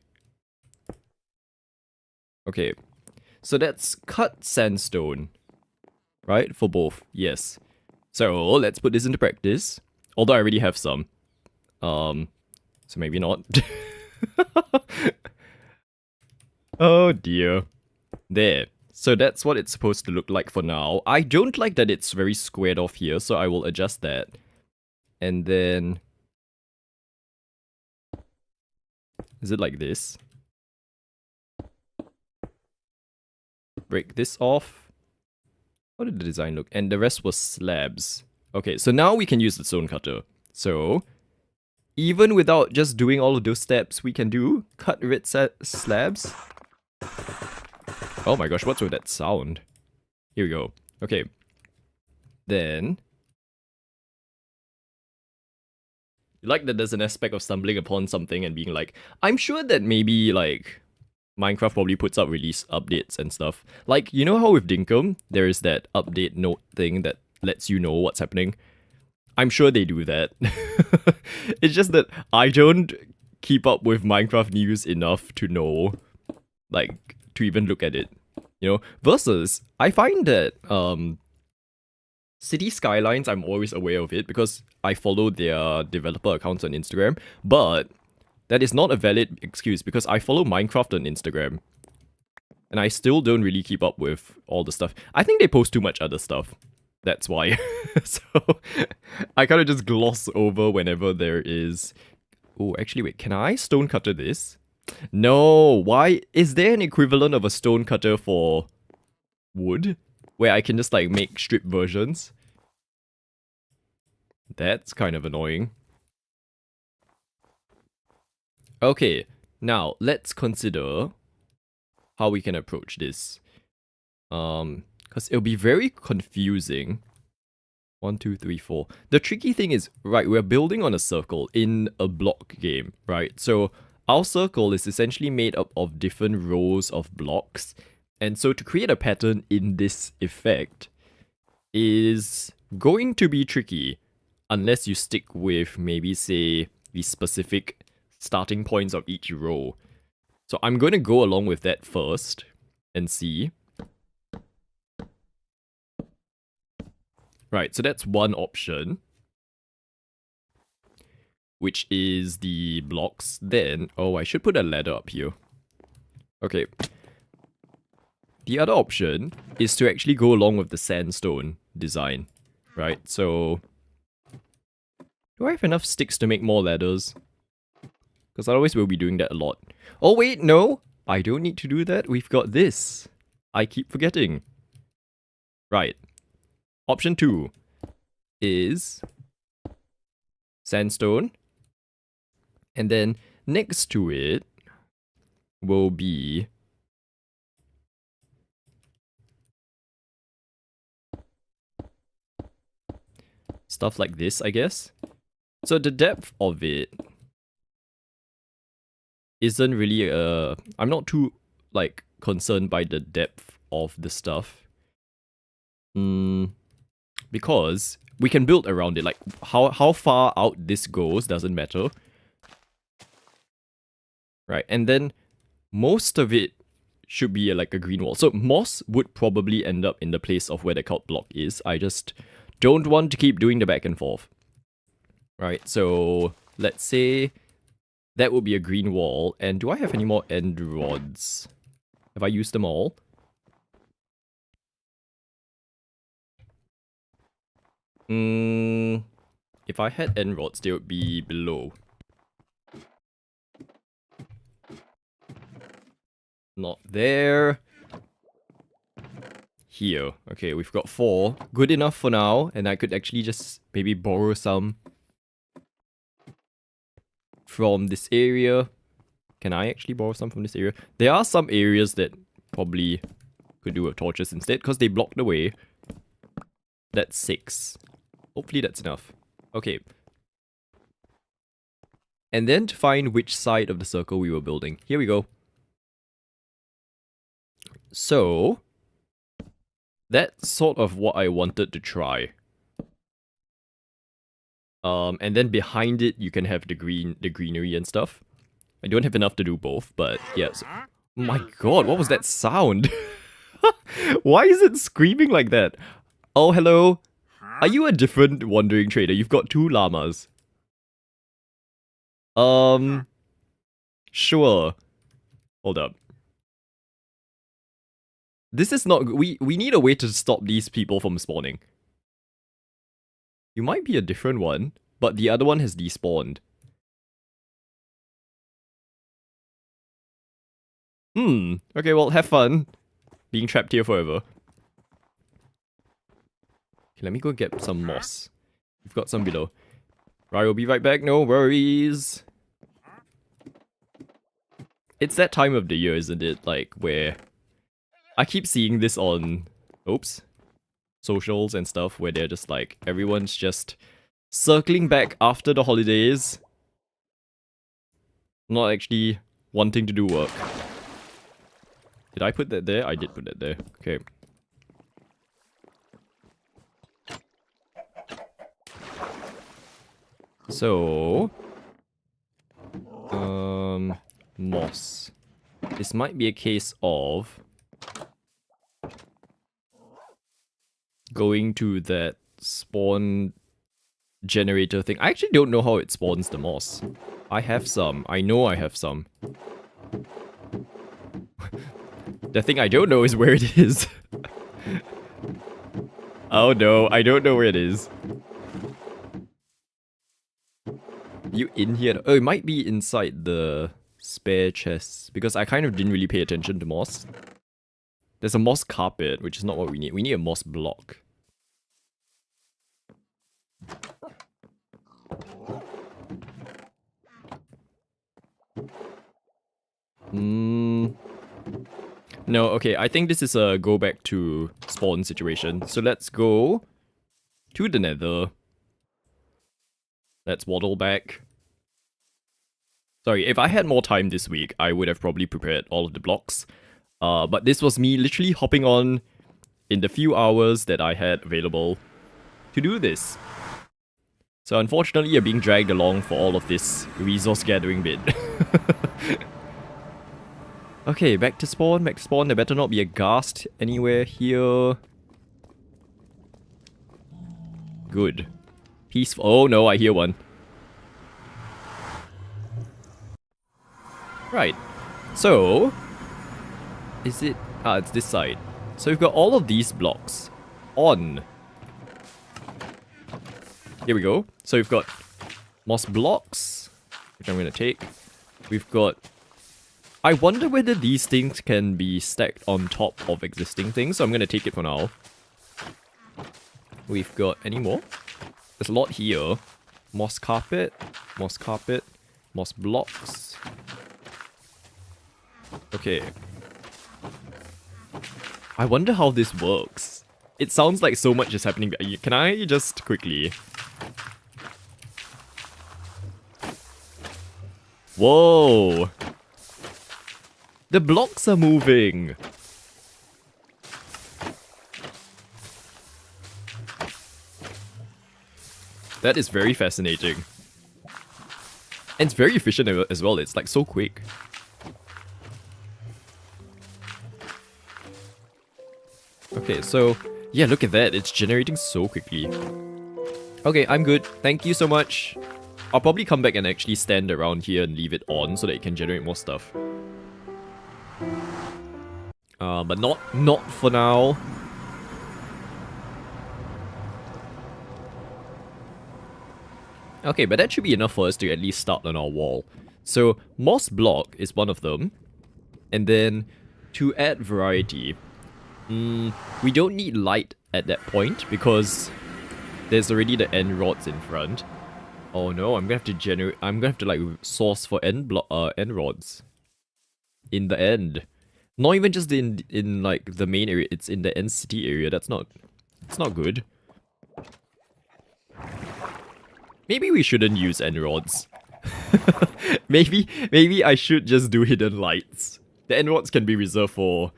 Okay, so that's cut sandstone. Right? For both, yes. So, let's put this into practice. Although I already have some. So maybe not. Oh dear. There. So that's what it's supposed to look like for now. I don't like that it's very squared off here, so I will adjust that. And then... Is it like this? Break this off. How did the design look? And the rest was slabs. Okay, so now we can use the stone cutter. So, even without just doing all of those steps, we can do cut red slabs. Oh my gosh, what's with that sound? Here we go. Okay. Then... You like that there's an aspect of stumbling upon something and being like, I'm sure that maybe, like... Minecraft probably puts out release updates and stuff. Like, you know how with Dinkum, there is that update note thing that lets you know what's happening? I'm sure they do that. It's just that I don't keep up with Minecraft news enough to know, like, to even look at it. You know, versus I find that City Skylines, I'm always aware of it because I follow their developer accounts on Instagram, but that is not a valid excuse because I follow Minecraft on Instagram. And I still don't really keep up with all the stuff. I think they post too much other stuff. That's why. So, I kind of just gloss over whenever there is... Oh, actually, wait. Can I stone cutter this? No. Why? Is there an equivalent of a stone cutter for wood? Where I can just, like, make strip versions? That's kind of annoying. Okay. Now, let's consider how we can approach this. Because it'll be very confusing. 1, 2, 3, 4. The tricky thing is, right, we're building on a circle in a block game, right? So our circle is essentially made up of different rows of blocks. And so to create a pattern in this effect is going to be tricky unless you stick with maybe, say, the specific starting points of each row. So I'm going to go along with that first and see. Right, so that's one option, which is the blocks. Then, oh, I should put a ladder up here. Okay. The other option is to actually go along with the sandstone design, right? So, do I have enough sticks to make more ladders? Because otherwise we'll be doing that a lot. Oh wait, no! I don't need to do that. We've got this. I keep forgetting. Right. Option 2 is sandstone. And then next to it will be stuff like this, I guess. So the depth of it isn't really I'm not too, like, concerned by the depth of the stuff. Because we can build around it. Like, how far out this goes doesn't matter. Right, and then most of it should be like a green wall. So moss would probably end up in the place of where the cult block is. I just don't want to keep doing the back and forth. Right, so let's say that would be a green wall. And do I have any more end rods? Have I used them all? If I had end rods, they would be below. Not there. Here. Okay, we've got 4. Good enough for now. And I could actually just maybe borrow some from this area. Can I actually borrow some from this area? There are some areas that probably could do with torches instead, because they block the way. That's 6. Hopefully that's enough. Okay. And then to find which side of the circle we were building. Here we go. So, that's sort of what I wanted to try. And then behind it, you can have the greenery and stuff. I don't have enough to do both, but yes. Oh my god, what was that sound? Why is it screaming like that? Oh, hello. Are you a different wandering trader? You've got 2 llamas. Sure. Hold up. This is not... We need a way to stop these people from spawning. You might be a different one, but the other one has despawned. Okay, well, have fun being trapped here forever. Okay, let me go get some moss. We've got some below. Right, we'll be right back, no worries. It's that time of the year, isn't it? Like, where... I keep seeing this on... Oops. Socials and stuff, where they're just like, everyone's just circling back after the holidays. Not actually wanting to do work. Did I put that there? I did put that there. Okay. So... moss. This might be a case of... going to that spawn generator thing. I actually don't know how it spawns the moss. I have some. I know I have some. The thing I don't know is where it is. Oh no, I don't know where it is. You in here? Oh, it might be inside the spare chests, because I kind of didn't really pay attention to moss. There's a moss carpet, which is not what we need. We need a moss block. No, okay, I think this is a go back to spawn situation. So let's go to the nether. Let's waddle back. Sorry, if I had more time this week, I would have probably prepared all of the blocks. But this was me literally hopping on in the few hours that I had available to do this. So unfortunately, you're being dragged along for all of this resource gathering bit. Okay, back to spawn, back to spawn. There better not be a ghast anywhere here. Good. Peaceful. Oh no, I hear one. Right. So, is it... Ah, it's this side. So we've got all of these blocks on. Here we go. So we've got moss blocks, which I'm going to take. We've got... I wonder whether these things can be stacked on top of existing things, so I'm going to take it for now. We've got any more? There's a lot here. Moss carpet, moss carpet, moss blocks. Okay. I wonder how this works. It sounds like so much is happening. Can I just quickly... Whoa! The blocks are moving! That is very fascinating. And it's very efficient as well, it's like so quick. Okay, so... yeah, look at that, it's generating so quickly. Okay, I'm good. Thank you so much. I'll probably come back and actually stand around here and leave it on so that it can generate more stuff. But not for now. Okay, but that should be enough for us to at least start on our wall. So, moss block is one of them. And then, to add variety, we don't need light at that point because there's already the end rods in front. Oh no, I'm gonna have to like source for end rods. In the end. Not even just in like the main area, it's in the end city area. It's not good. Maybe we shouldn't use end rods. maybe I should just do hidden lights. The end rods can be reserved for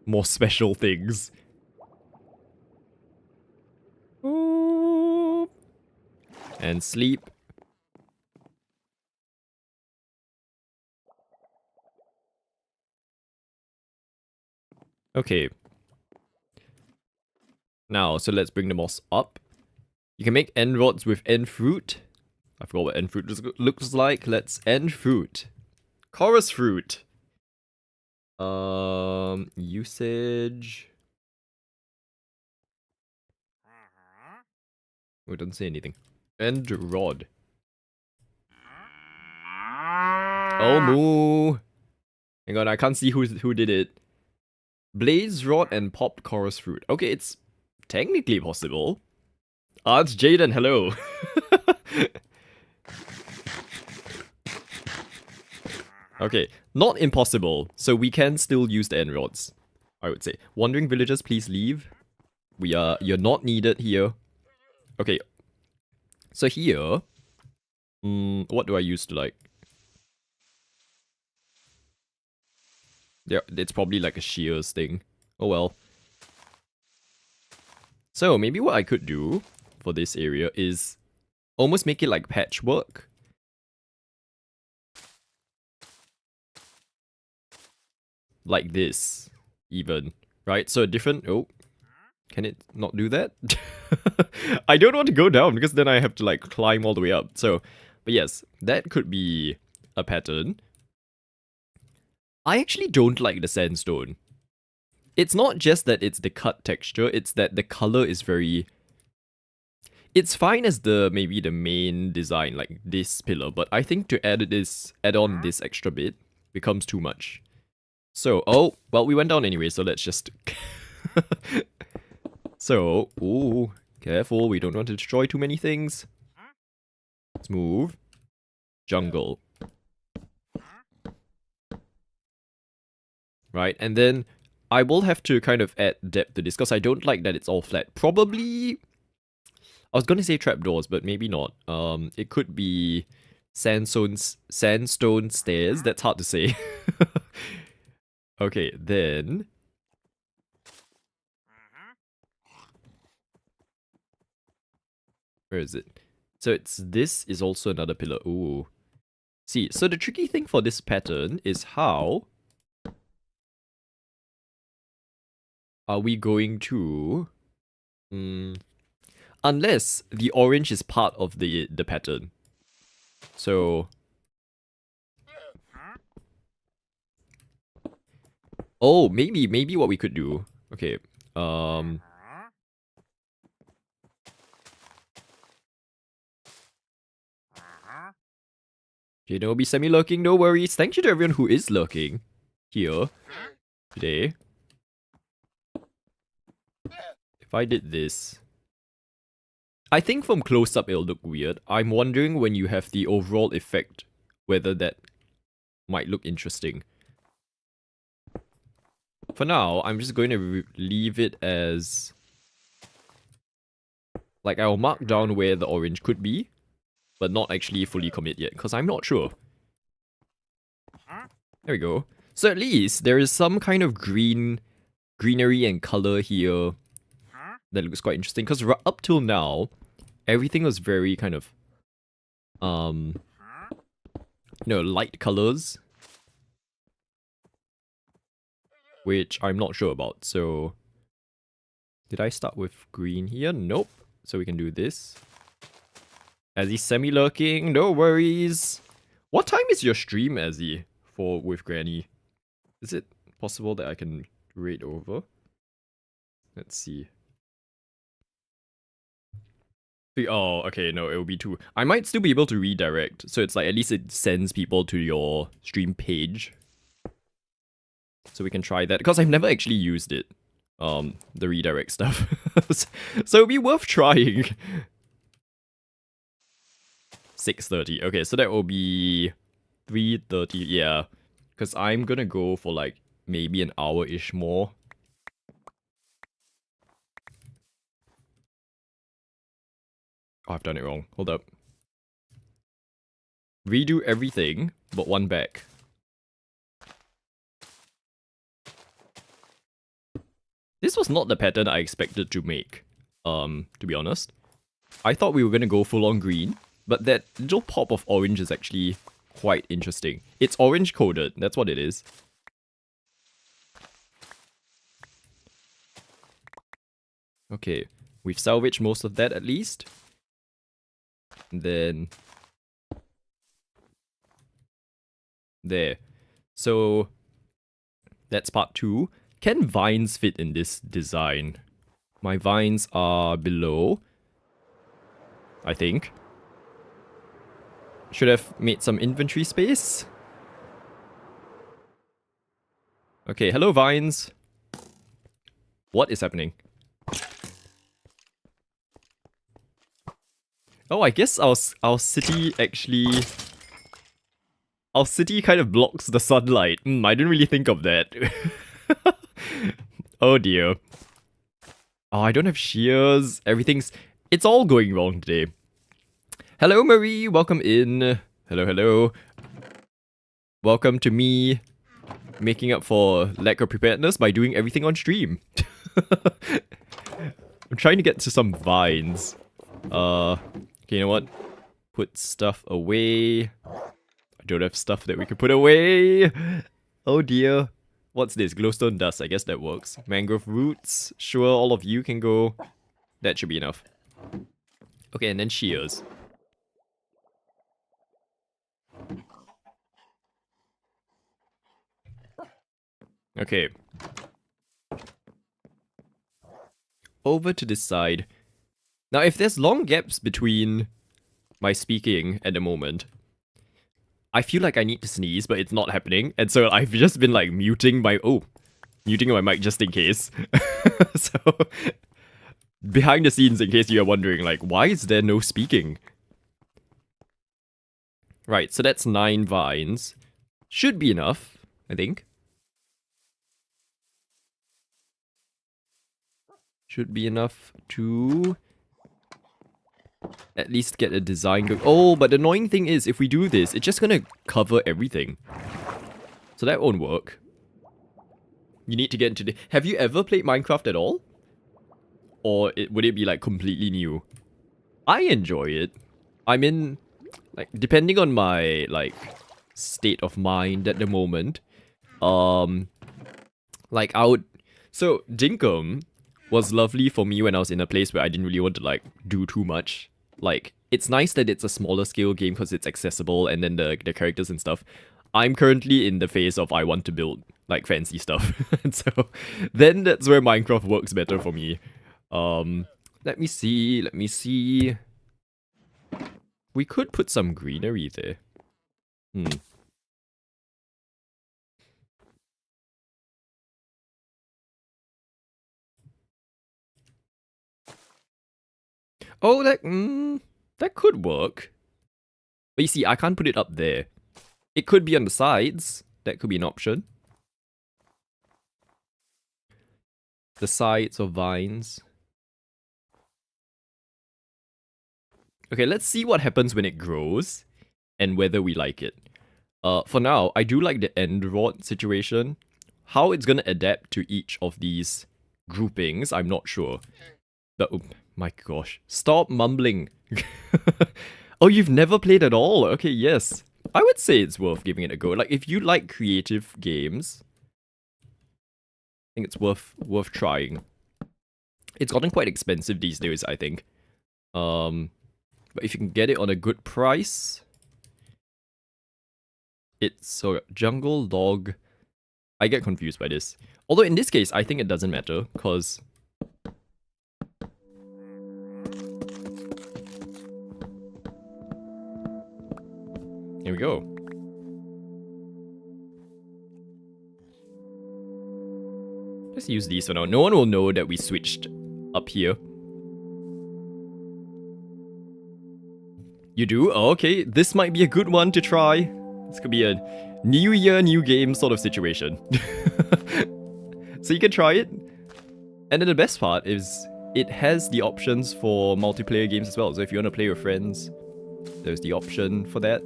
more special things. Ooh. And sleep. Okay. Now, so let's bring the moss up. You can make end rods with end fruit. I forgot what end fruit looks like. Let's end fruit. Chorus fruit. Usage. Oh, it doesn't say anything. End rod. Oh, moo. Hang on, I can't see who did it. Blaze rod and popped chorus fruit. Okay, it's technically possible. Ah, it's Jaden, hello. Okay, not impossible. So we can still use the end rods, I would say. Wandering villagers, please leave. You're not needed here. Okay. So here, what do I use to like? Yeah, it's probably like a shears thing. Oh well. So maybe what I could do for this area is almost make it like patchwork. Like this, even, right? So a different, oh, can it not do that? I don't want to go down because then I have to like climb all the way up. So, but yes, that could be a pattern. I actually don't like the sandstone. It's not just that it's the cut texture, it's that the color is very... It's fine as maybe the main design, like this pillar, but I think to add on this extra bit becomes too much. So, oh, well, we went down anyway, so let's just... So, ooh, careful, we don't want to destroy too many things. Let's move. Jungle. Right, and then I will have to kind of add depth to this, because I don't like that it's all flat. Probably... I was gonna say trapdoors, but maybe not. It could be sandstone stairs. That's hard to say. Okay, then... Where is it? So this is also another pillar. Ooh. See, so the tricky thing for this pattern is how are we going to... Unless the orange is part of the pattern. So... Oh, maybe what we could do... Okay, Okay, don't be semi-lurking, no worries. Thank you to everyone who is lurking here today. If I did this... I think from close-up it'll look weird. I'm wondering when you have the overall effect, whether that might look interesting. For now, I'm just going to leave it as... Like, I'll mark down where the orange could be, but not actually fully commit yet, because I'm not sure. There we go. So at least there is some kind of greenery and color here that looks quite interesting, because up till now, everything was very kind of, light colors, which I'm not sure about. So, did I start with green here? Nope. So we can do this. Azzy semi-lurking, no worries. What time is your stream, Azzy, with Granny? Is it possible that I can raid over? Let's see. Oh, okay, no, it will be 2. I might still be able to redirect, so it's like at least it sends people to your stream page. So we can try that, because I've never actually used it. The redirect stuff. So it'll be worth trying. 6:30. Okay, so that will be 3:30. Yeah, because I'm gonna go for like maybe an hour-ish more. Oh, I've done it wrong. Hold up. Redo everything, but one back. This was not the pattern I expected to make, to be honest. I thought we were gonna go full on green, but that little pop of orange is actually quite interesting. It's orange coded, that's what it is. Okay, we've salvaged most of that at least. And then... there. So, that's part 2. Can vines fit in this design? My vines are below, I think. Should have made some inventory space. Okay, hello vines. What is happening? Oh, I guess our city actually... Our city kind of blocks the sunlight. I didn't really think of that. Oh dear. Oh, I don't have shears. It's all going wrong today. Hello, Marie. Welcome in. Hello, hello. Welcome to me making up for lack of preparedness by doing everything on stream. I'm trying to get to some vines. Okay, you know what? Put stuff away. I don't have stuff that we can put away. Oh dear. What's this? Glowstone dust. I guess that works. Mangrove roots. Sure, all of you can go. That should be enough. Okay, and then shears. Okay. Over to this side. Now, if there's long gaps between my speaking at the moment, I feel like I need to sneeze, but it's not happening. And so I've just been like muting my mic just in case. So behind the scenes, in case you're wondering, like, why is there no speaking? Right, so that's 9 vines. Should be enough, I think. Should be enough to at least get a design going. Oh, but the annoying thing is, if we do this, it's just gonna cover everything. So that won't work. You need to get into the... Have you ever played Minecraft at all? Or would it be like completely new? I enjoy it. I mean, like, depending on my, like, state of mind at the moment, like, I would... So, Dinkum was lovely for me when I was in a place where I didn't really want to, like, do too much. Like, it's nice that it's a smaller scale game because it's accessible and then the characters and stuff. I'm currently in the phase of I want to build, like, fancy stuff. And so, then that's where Minecraft works better for me. Let me see. We could put some greenery there. Oh, that could work. But you see, I can't put it up there. It could be on the sides. That could be an option. The sides of vines. Okay, let's see what happens when it grows and whether we like it. For now, I do like the end rod situation. How it's gonna adapt to each of these groupings, I'm not sure. But, oh my gosh, stop mumbling. Oh, you've never played at all? Okay, yes. I would say it's worth giving it a go. Like, if you like creative games, I think it's worth trying. It's gotten quite expensive these days, I think. But if you can get it on a good price... It's so jungle log. I get confused by this. Although in this case, I think it doesn't matter, because... Here we go. Just use these for now. No one will know that we switched up here. You do? Oh, okay, this might be a good one to try. This could be a new year, new game sort of situation. So you can try it. And then the best part is it has the options for multiplayer games as well. So if you want to play with friends, there's the option for that.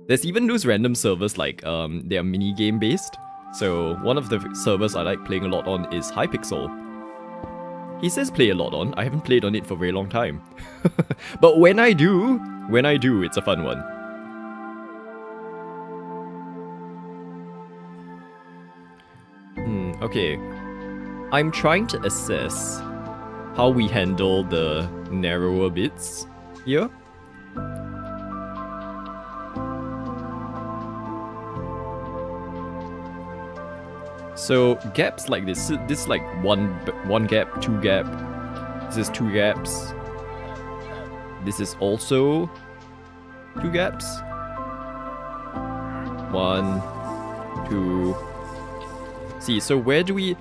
There's even those random servers like they are mini game based. So one of the servers I like playing a lot on is Hypixel. He says play a lot on. I haven't played on it for a very long time. But when I do, it's a fun one. Okay. I'm trying to assess how we handle the narrower bits here. So gaps like this is like one gap, 2 gap. This is 2 gaps. This is also 2 gaps. 1, 2. See, so where do we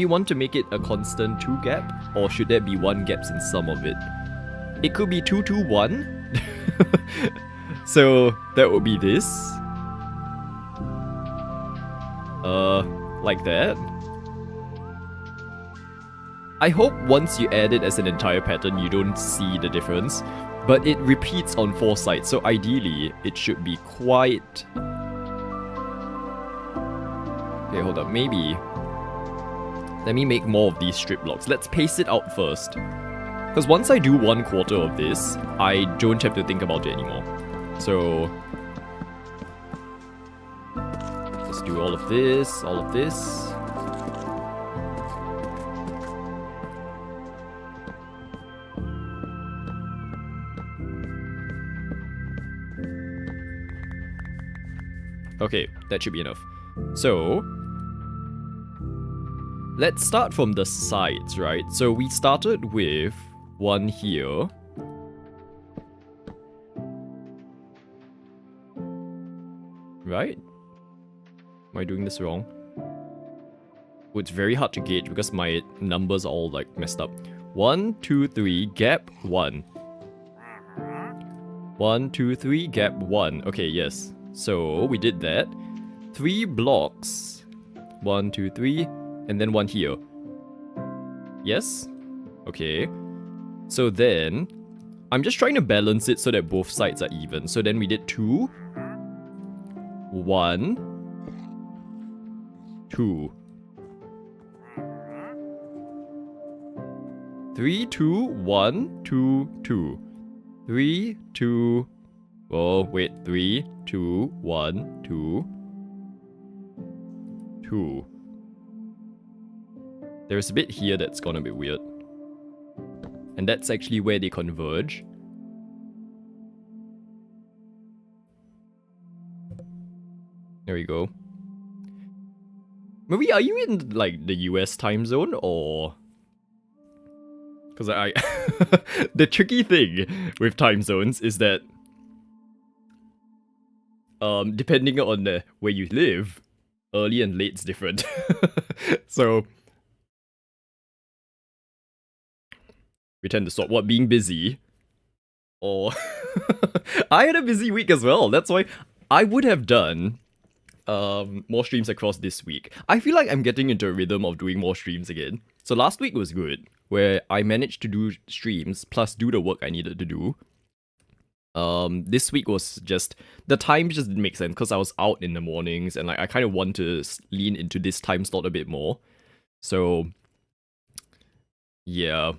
want to make it a constant 2 gap, or should there be 1 gaps in some of it? It could be 2, 2, 1. So that would be this. Like that. I hope once you add it as an entire pattern, you don't see the difference. But it repeats on 4 sides, so ideally, it should be quite... Okay, hold up, maybe... Let me make more of these strip blocks. Let's paste it out first. Because once I do 1/4 of this, I don't have to think about it anymore. So let's do all of this, all of this. Okay, that should be enough. So let's start from the sides, right? So we started with one here. Right? Am I doing this wrong? Oh, it's very hard to gauge because my numbers are all like messed up. 1, 2, 3, gap 1. 1, 2, 3, gap 1. Okay, yes. So we did that. 3 blocks. 1, 2, 3, and then 1 here. Yes? Okay. So then, I'm just trying to balance it so that both sides are even. So then we did 2, 1, 2. 3, 2, 1, 2, 2. 3, 2. Oh, wait. 3, 2, 1, 2. 2. There's a bit here that's gonna be weird. And that's actually where they converge. There we go. Marie, are you in, like, the US time zone, or...? Because I... the tricky thing with time zones is that... depending on where you live, early and late's different. So... we tend to swap what being busy. Or... I had a busy week as well, that's why I would have done... more streams across this week. I feel like I'm getting into a rhythm of doing more streams again. So last week was good, where I managed to do streams plus do the work I needed to do. This week was just, the time just didn't make sense because I was out in the mornings and like I kind of want to lean into this time slot a bit more. So yeah.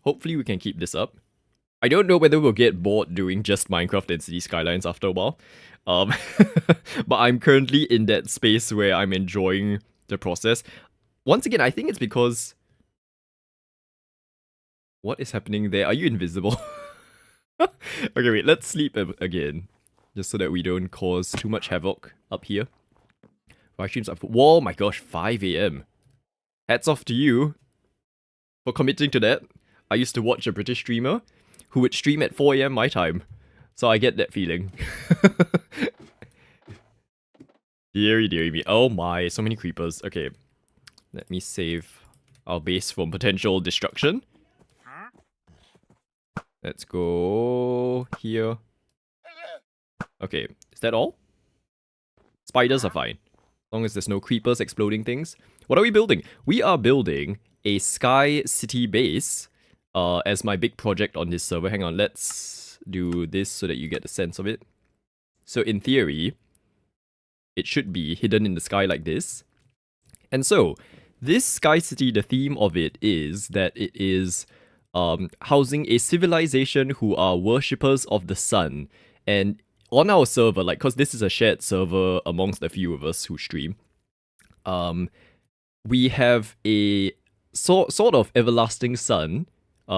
Hopefully we can keep this up. I don't know whether we'll get bored doing just Minecraft and City Skylines after a while. But I'm currently in that space where I'm enjoying the process. Once again, I think it's because... What is happening there? Are you invisible? Okay, wait, let's sleep again. Just so that we don't cause too much havoc up here. 5 streams up. Whoa, my gosh, 5 AM. Hats off to you for committing to that. I used to watch a British streamer who would stream at 4 AM my time. So I get that feeling. Deary, deary me. Oh my, so many creepers. Okay, let me save our base from potential destruction. Let's go here. Okay, is that all? Spiders are fine. As long as there's no creepers exploding things. What are we building? We are building a Sky City base. As my big project on this server. Hang on, let's do this so that you get a sense of it. So in theory, it should be hidden in the sky like this. And so, this Sky City, the theme of it is that it is housing a civilization who are worshippers of the sun. And on our server, like, because this is a shared server amongst a few of us who stream, we have a sort of everlasting sun.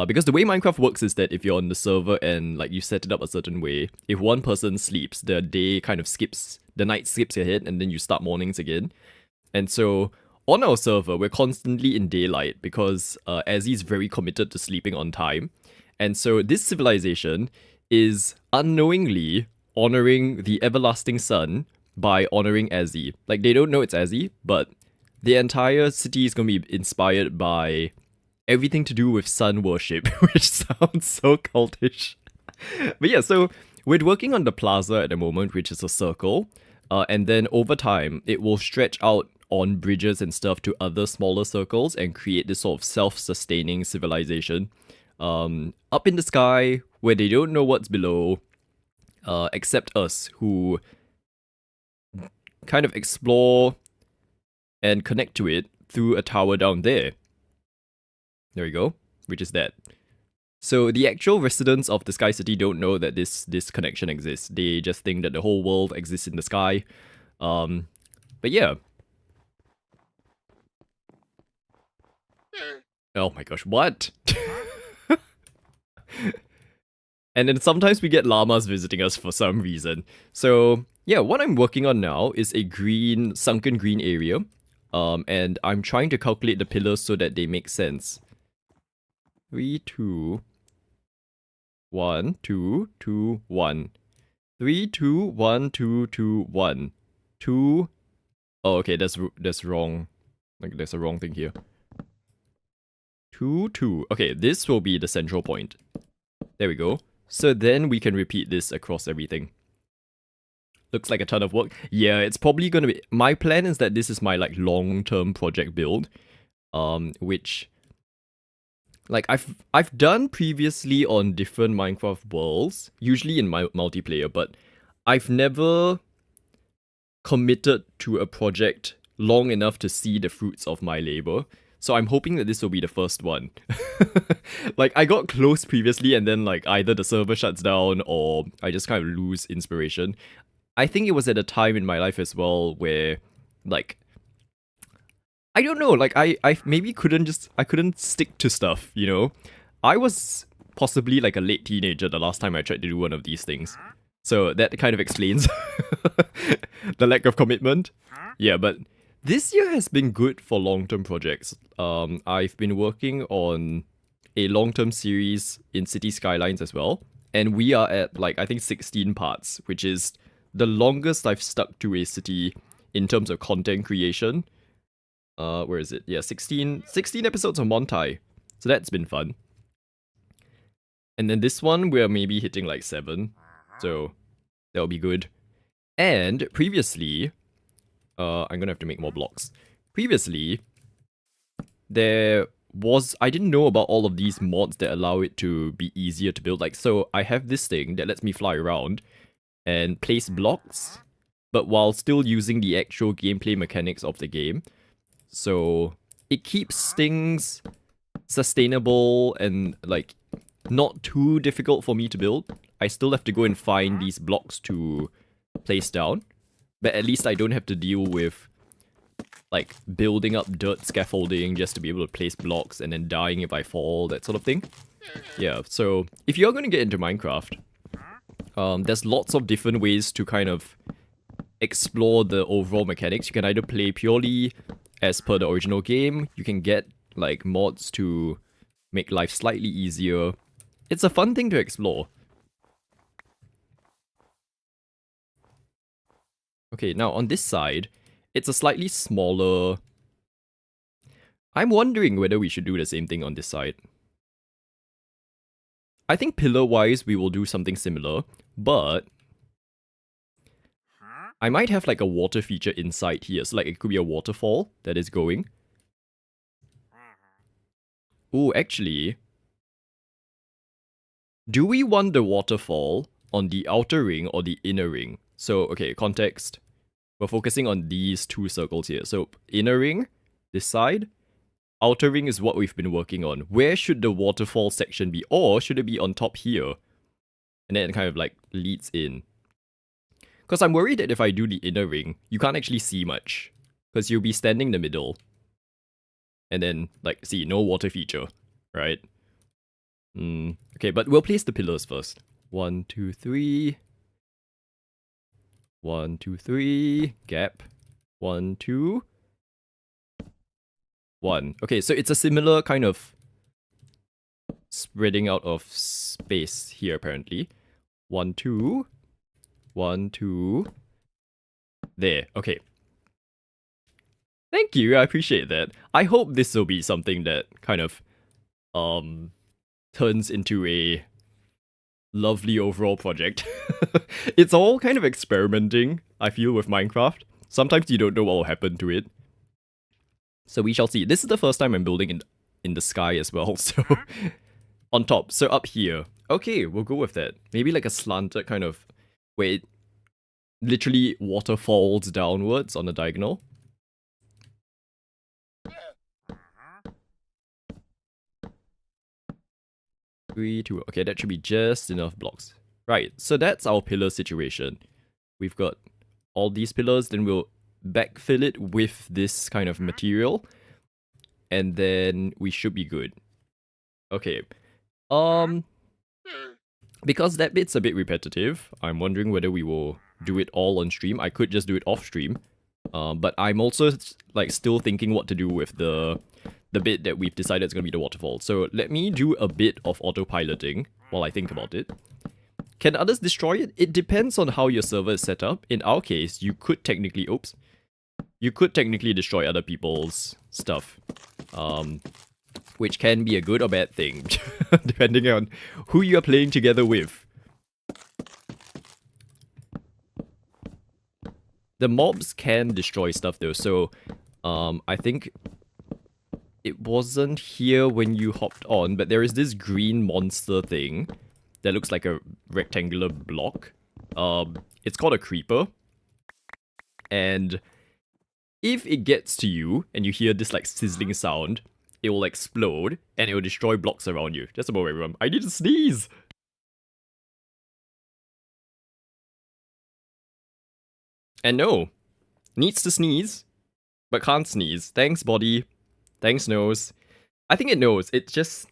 Because the way Minecraft works is that if you're on the server and like you set it up a certain way, if one person sleeps, the day kind of skips, the night skips ahead and then you start mornings again. And so on our server, we're constantly in daylight because Azzy's very committed to sleeping on time. And so this civilization is unknowingly honoring the everlasting sun by honoring Azzy. Like, they don't know it's Azzy, but the entire city is going to be inspired by everything to do with sun worship, which sounds so cultish. But yeah, so we're working on the plaza at the moment, which is a circle. And then over time, it will stretch out on bridges and stuff to other smaller circles and create this sort of self-sustaining civilization. Up in the sky, where they don't know what's below, except us, who kind of explore and connect to it through a tower down there. There we go, which is that. So the actual residents of the Sky City don't know that this connection exists. They just think that the whole world exists in the sky. But yeah. Oh my gosh, what? And then sometimes we get llamas visiting us for some reason. So yeah, what I'm working on now is a sunken green area. And I'm trying to calculate the pillars so that they make sense. 3, 2, 1, 2, 2, 1. 3, 2, 1, 2, 2, 1. 2. Oh, okay, that's wrong. Like, there's a wrong thing here. 2, 2. Okay, this will be the central point. There we go. So then we can repeat this across everything. Looks like a ton of work. Yeah, it's probably gonna be... My plan is that this is my, like, long-term project build. Which... Like, I've done previously on different Minecraft worlds, usually in my multiplayer, but I've never committed to a project long enough to see the fruits of my labor. So I'm hoping that this will be the first one. Like, I got close previously and then, like, either the server shuts down or I just kind of lose inspiration. I think it was at a time in my life as well where, like, I don't know, like, I maybe couldn't stick to stuff, you know? I was possibly, like, a late teenager the last time I tried to do one of these things. So that kind of explains the lack of commitment. Yeah, but this year has been good for long-term projects. I've been working on a long-term series in City Skylines as well. And we are at, like, I think 16 parts, which is the longest I've stuck to a city in terms of content creation. Where is it? Yeah, 16 episodes of Montai. So that's been fun. And then this one, we're maybe hitting like 7. So that'll be good. And previously, I'm gonna have to make more blocks. Previously, I didn't know about all of these mods that allow it to be easier to build. Like, so I have this thing that lets me fly around and place blocks, but while still using the actual gameplay mechanics of the game. So it keeps things sustainable and, like, not too difficult for me to build. I still have to go and find these blocks to place down, but at least I don't have to deal with, like, building up dirt scaffolding just to be able to place blocks and then dying if I fall, that sort of thing. Yeah, so if you're going to get into Minecraft, there's lots of different ways to kind of explore the overall mechanics. You can either play purely as per the original game, you can get, like, mods to make life slightly easier. It's a fun thing to explore. Okay, now on this side, it's a slightly smaller... I'm wondering whether we should do the same thing on this side. I think pillar-wise, we will do something similar, but I might have, like, a water feature inside here. So, like, it could be a waterfall that is going. Oh, actually, do we want the waterfall on the outer ring or the inner ring? So, okay, context. We're focusing on these two circles here. So, inner ring, this side. Outer ring is what we've been working on. Where should the waterfall section be? Or should it be on top here? And then it kind of, like, leads in. Because I'm worried that if I do the inner ring, you can't actually see much. Because you'll be standing in the middle. And then, like, see, no water feature, right? Okay, but we'll place the pillars first. 1, 2, 3. 1, 2, 3. Gap. 1, 2. 1. Okay, so it's a similar kind of spreading out of space here, apparently. 1, 2. 1, 2. There, okay. Thank you, I appreciate that. I hope this will be something that kind of turns into a lovely overall project. It's all kind of experimenting, I feel, with Minecraft. Sometimes you don't know what will happen to it. So we shall see. This is the first time I'm building in the sky as well, so... on top, so up here. Okay, we'll go with that. Maybe like a slanted kind of... where it literally waterfalls downwards on the diagonal. 3, 2. Okay, that should be just enough blocks. Right, so that's our pillar situation. We've got all these pillars, then we'll backfill it with this kind of material. And then we should be good. Okay. Because that bit's a bit repetitive, I'm wondering whether we will do it all on stream. I could just do it off stream. But I'm also like still thinking what to do with the bit that we've decided is going to be the waterfall. So let me do a bit of autopiloting while I think about it. Can others destroy it? It depends on how your server is set up. In our case, you could technically... Oops. You could technically destroy other people's stuff. Which can be a good or bad thing, depending on who you're playing together with. The mobs can destroy stuff though, so I think it wasn't here when you hopped on, but there is this green monster thing that looks like a rectangular block. It's called a creeper. And if it gets to you and you hear this like sizzling sound, it will explode and it will destroy blocks around you. Just a moment, everyone. I need to sneeze! And no, needs to sneeze, but can't sneeze. Thanks, body. Thanks, nose. I think it knows. It just...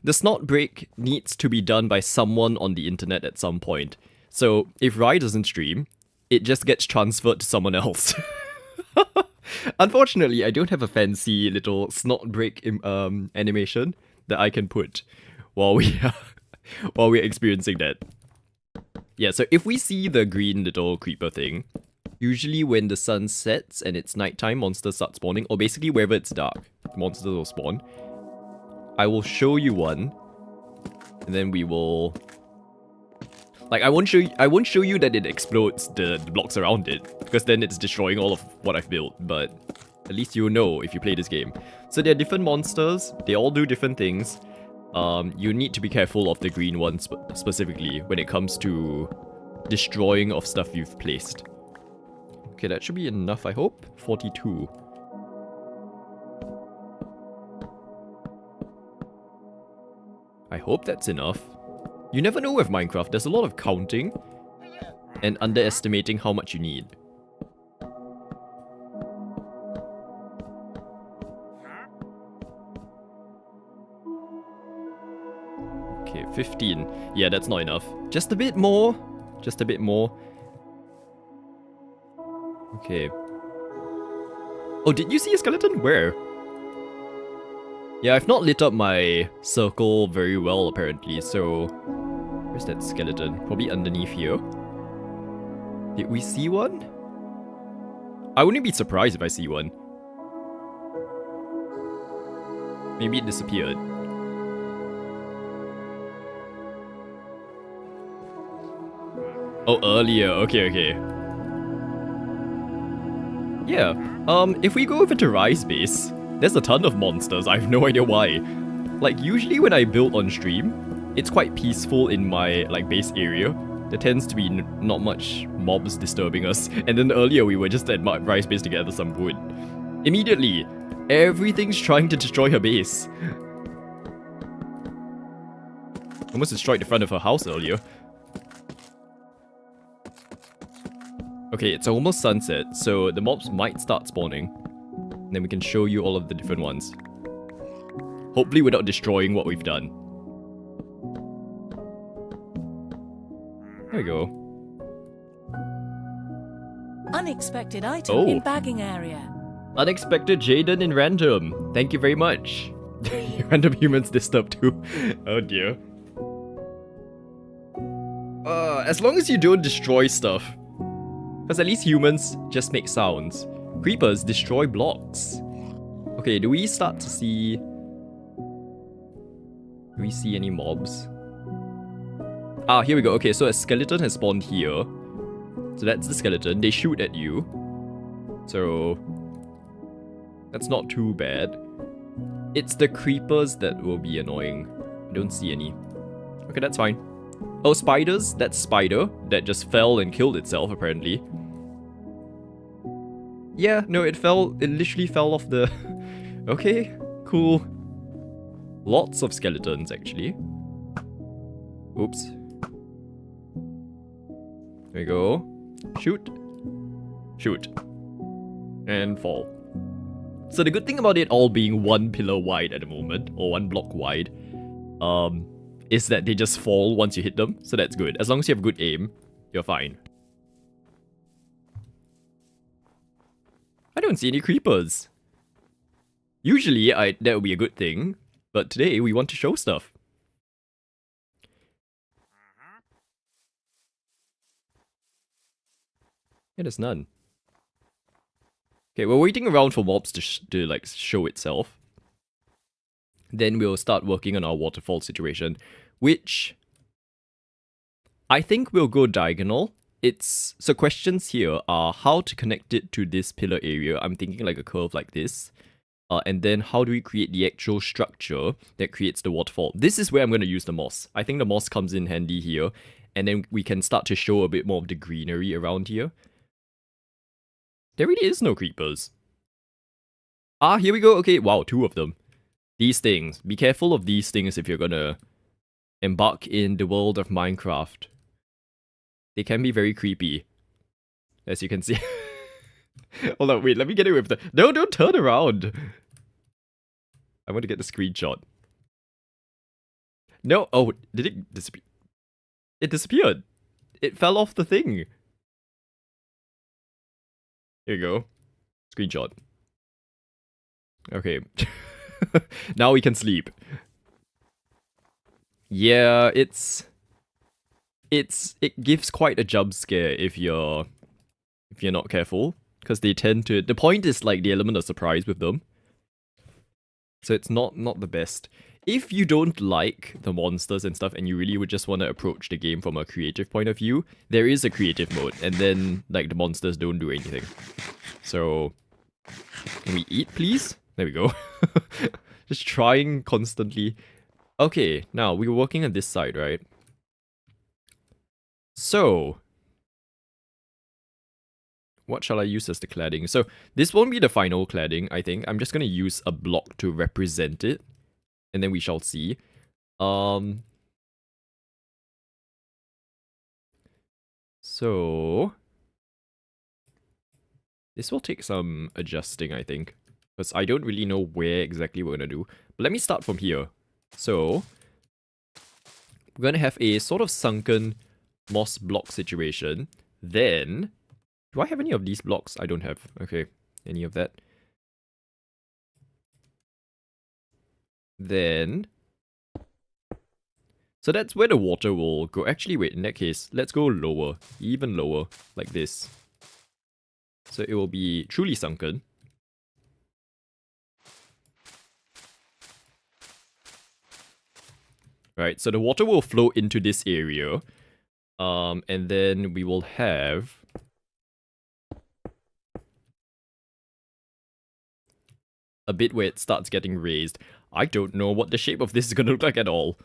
The snot break needs to be done by someone on the internet at some point. So if Rai doesn't stream, it just gets transferred to someone else. Unfortunately, I don't have a fancy little snot break animation that I can put while we're experiencing that. Yeah, so if we see the green little creeper thing, usually when the sun sets and it's nighttime, monsters start spawning, or basically wherever it's dark, monsters will spawn. I will show you one, and then we will... Like, I won't show you that it explodes the blocks around it, because then it's destroying all of what I've built, but at least you'll know if you play this game. So there are different monsters, they all do different things. You need to be careful of the green ones specifically when it comes to destroying of stuff you've placed. Okay, that should be enough, I hope. 42. I hope that's enough. You never know with Minecraft, there's a lot of counting and underestimating how much you need. Okay, 15. Yeah, that's not enough. Just a bit more. Just a bit more. Okay. Oh, did you see a skeleton? Where? Yeah, I've not lit up my circle very well, apparently, so... Where's that skeleton? Probably underneath here. Did we see one? I wouldn't be surprised if I see one. Maybe it disappeared. Oh, earlier. Okay, okay. Yeah, if we go over to Rise base, there's a ton of monsters, I have no idea why. Like, usually when I build on stream, it's quite peaceful in my, like, base area. There tends to be not much mobs disturbing us, and then earlier we were just at Rise base to gather some wood. Immediately, everything's trying to destroy her base. Almost destroyed the front of her house earlier. Okay, it's almost sunset, so the mobs might start spawning. Then we can show you all of the different ones. Hopefully without destroying what we've done. There we go.
Unexpected item in bagging area.
Unexpected Jaden in random. Thank you very much. Random humans disturbed too. Oh dear. As long as you don't destroy stuff. Because at least humans just make sounds. Creepers destroy blocks. Okay, do we start to see... Do we see any mobs? Ah, here we go. Okay, so a skeleton has spawned here. So that's the skeleton. They shoot at you. So... That's not too bad. It's the creepers that will be annoying. I don't see any. Okay, that's fine. Oh, spiders? That's spider that just fell and killed itself, apparently. Yeah, no, it literally fell off the... Okay, cool. Lots of skeletons, actually. Oops. There we go. Shoot. Shoot. And fall. So the good thing about it all being one pillar wide at the moment, or one block wide, is that they just fall once you hit them. So that's good. As long as you have good aim, you're fine. I don't see any creepers. Usually, that would be a good thing, but today we want to show stuff. Yeah, there's none. Okay, we're waiting around for mobs to like show itself. Then we'll start working on our waterfall situation, which I think we'll go diagonal. So questions here are how to connect it to this pillar area. I'm thinking like a curve like this. And then how do we create the actual structure that creates the waterfall? This is where I'm going to use the moss. I think the moss comes in handy here. And then we can start to show a bit more of the greenery around here. There really is no creepers. Ah, here we go. Okay, wow, 2 of them. These things. Be careful of these things if you're going to embark in the world of Minecraft. They can be very creepy, as you can see. Hold on, wait, let me get it with the... No, don't turn around! I want to get the screenshot. No, oh, did it disappear? It disappeared! It fell off the thing! Here you go. Screenshot. Okay. Now we can sleep. Yeah, it gives quite a jump scare if you're not careful, because they tend to... The point is like the element of surprise with them. So it's not the best. If you don't like the monsters and stuff and you really would just want to approach the game from a creative point of view, there is a creative mode, and then like the monsters don't do anything. So can we eat, please? There we go. Just trying constantly. Okay, now we were working on this side, right? So what shall I use as the cladding? So this won't be the final cladding, I think. I'm just going to use a block to represent it. And then we shall see. So this will take some adjusting, I think. Because I don't really know where exactly we're going to do. But let me start from here. So we're going to have a sort of sunken moss block situation. Then... Do I have any of these blocks? I don't have. Okay, any of that. Then... So that's where the water will go. Actually, wait, in that case, let's go lower. Even lower, like this. So it will be truly sunken. Right, so the water will flow into this area. And then we will have... a bit where it starts getting raised. I don't know what the shape of this is going to look like at all.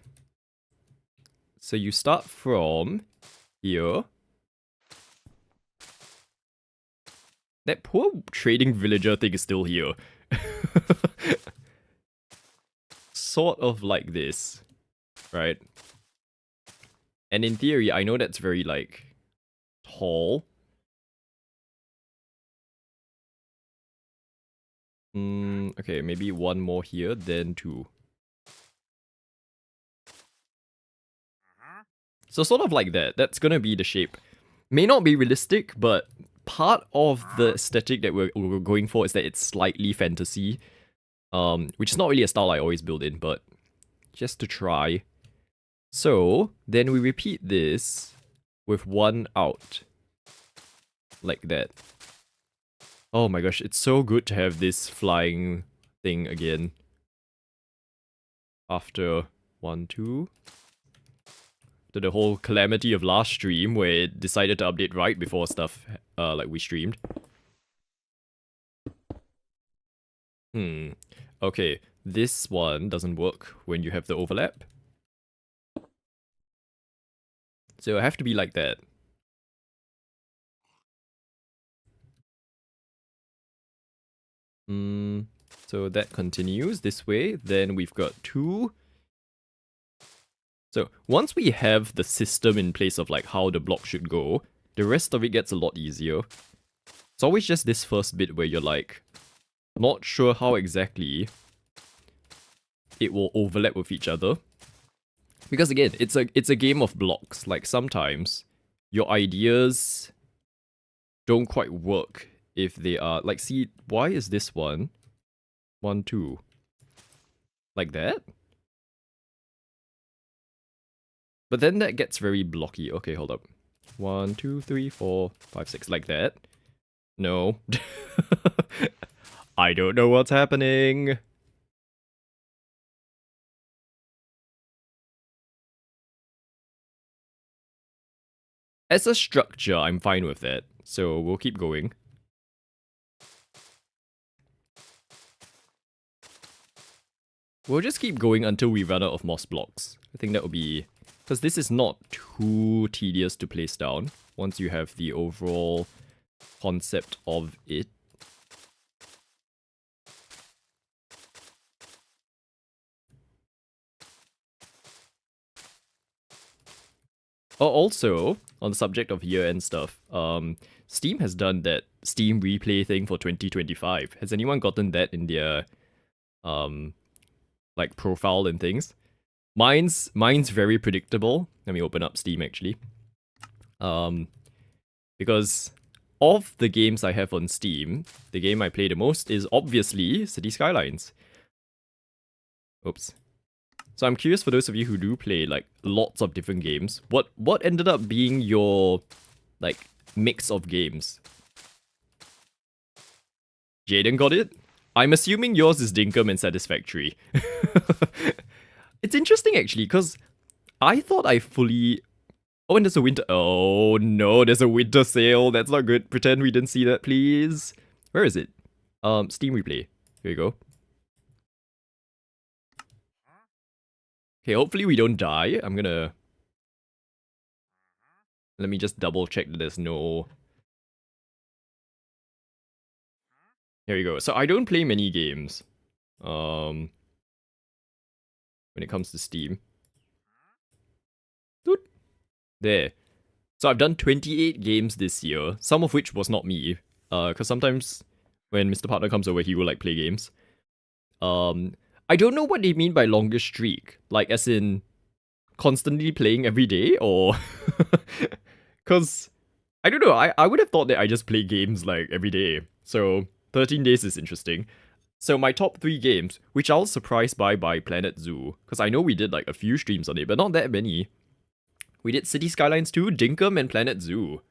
So you start from here. That poor trading villager thing is still here. Sort of like this, right? And in theory, I know that's very, like, tall. Okay, maybe 1 more here, then 2. So sort of like that. That's gonna be the shape. May not be realistic, but part of the aesthetic that we're going for is that it's slightly fantasy. Which is not really a style I always build in, but just to try. So, then we repeat this with 1 out. Like that. Oh my gosh, it's so good to have this flying thing again. After 1, 2. After the whole calamity of last stream where it decided to update right before stuff like we streamed. Okay, this one doesn't work when you have the overlap. So I have to be like that. So that continues this way. Then we've got 2 So once we have the system in place of like how the block should go, the rest of it gets a lot easier. It's always just this first bit where you're like, not sure how exactly it will overlap with each other. Because again, it's a game of blocks. Like sometimes your ideas don't quite work if they are like, see, why is this one 1, 2 like that? But then that gets very blocky. Okay, hold up. 1, 2, 3, 4, 5, 6 like that. No. I don't know what's happening. As a structure, I'm fine with that. So we'll keep going. We'll just keep going until we run out of moss blocks. I think that will be... Because this is not too tedious to place down once you have the overall concept of it. Oh, also, on the subject of year-end stuff, Steam has done that Steam replay thing for 2025. Has anyone gotten that in their like profile and things? Mine's very predictable. Let me open up Steam actually. Because of the games I have on Steam, the game I play the most is obviously City Skylines. Oops. So I'm curious for those of you who do play like lots of different games, what ended up being your like mix of games? Jaden got it? I'm assuming yours is Dinkum and Satisfactory. It's interesting actually, because I thought I fully... Oh, and there's a winter... Oh no, there's a winter sale. That's not good. Pretend we didn't see that, please. Where is it? Steam replay. Here you go. Okay, hopefully we don't die. I'm gonna... Let me just double check that there's no... Here you go. So I don't play many games. When it comes to Steam. Doot. There. So I've done 28 games this year, some of which was not me. Because sometimes when Mr. Partner comes over, he will like play games. I don't know what they mean by longest streak. Like as in constantly playing every day, or... Because, I don't know, I would have thought that I just play games like every day. So 13 days is interesting. So my top 3 games, which I was surprised by Planet Zoo, because I know we did like a few streams on it, but not that many. We did City Skylines 2, Dinkum, and Planet Zoo.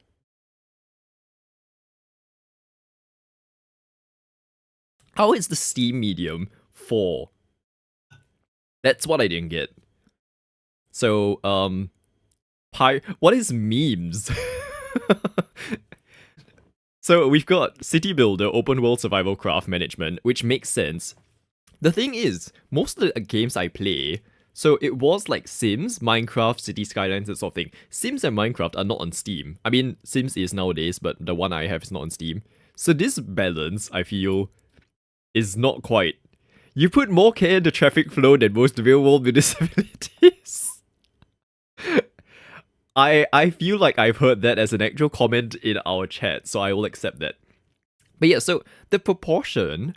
How is the Steam medium 4? That's what I didn't get. So, what is memes? So we've got City Builder, Open World Survival Craft Management, which makes sense. The thing is, most of the games I play, so it was like Sims, Minecraft, City Skylines, that sort of thing. Sims and Minecraft are not on Steam. I mean, Sims is nowadays, but the one I have is not on Steam. So this balance, I feel, is not quite. You put more care into traffic flow than most real-world municipalities. I feel like I've heard that as an actual comment in our chat, so I will accept that. But yeah, so the proportion...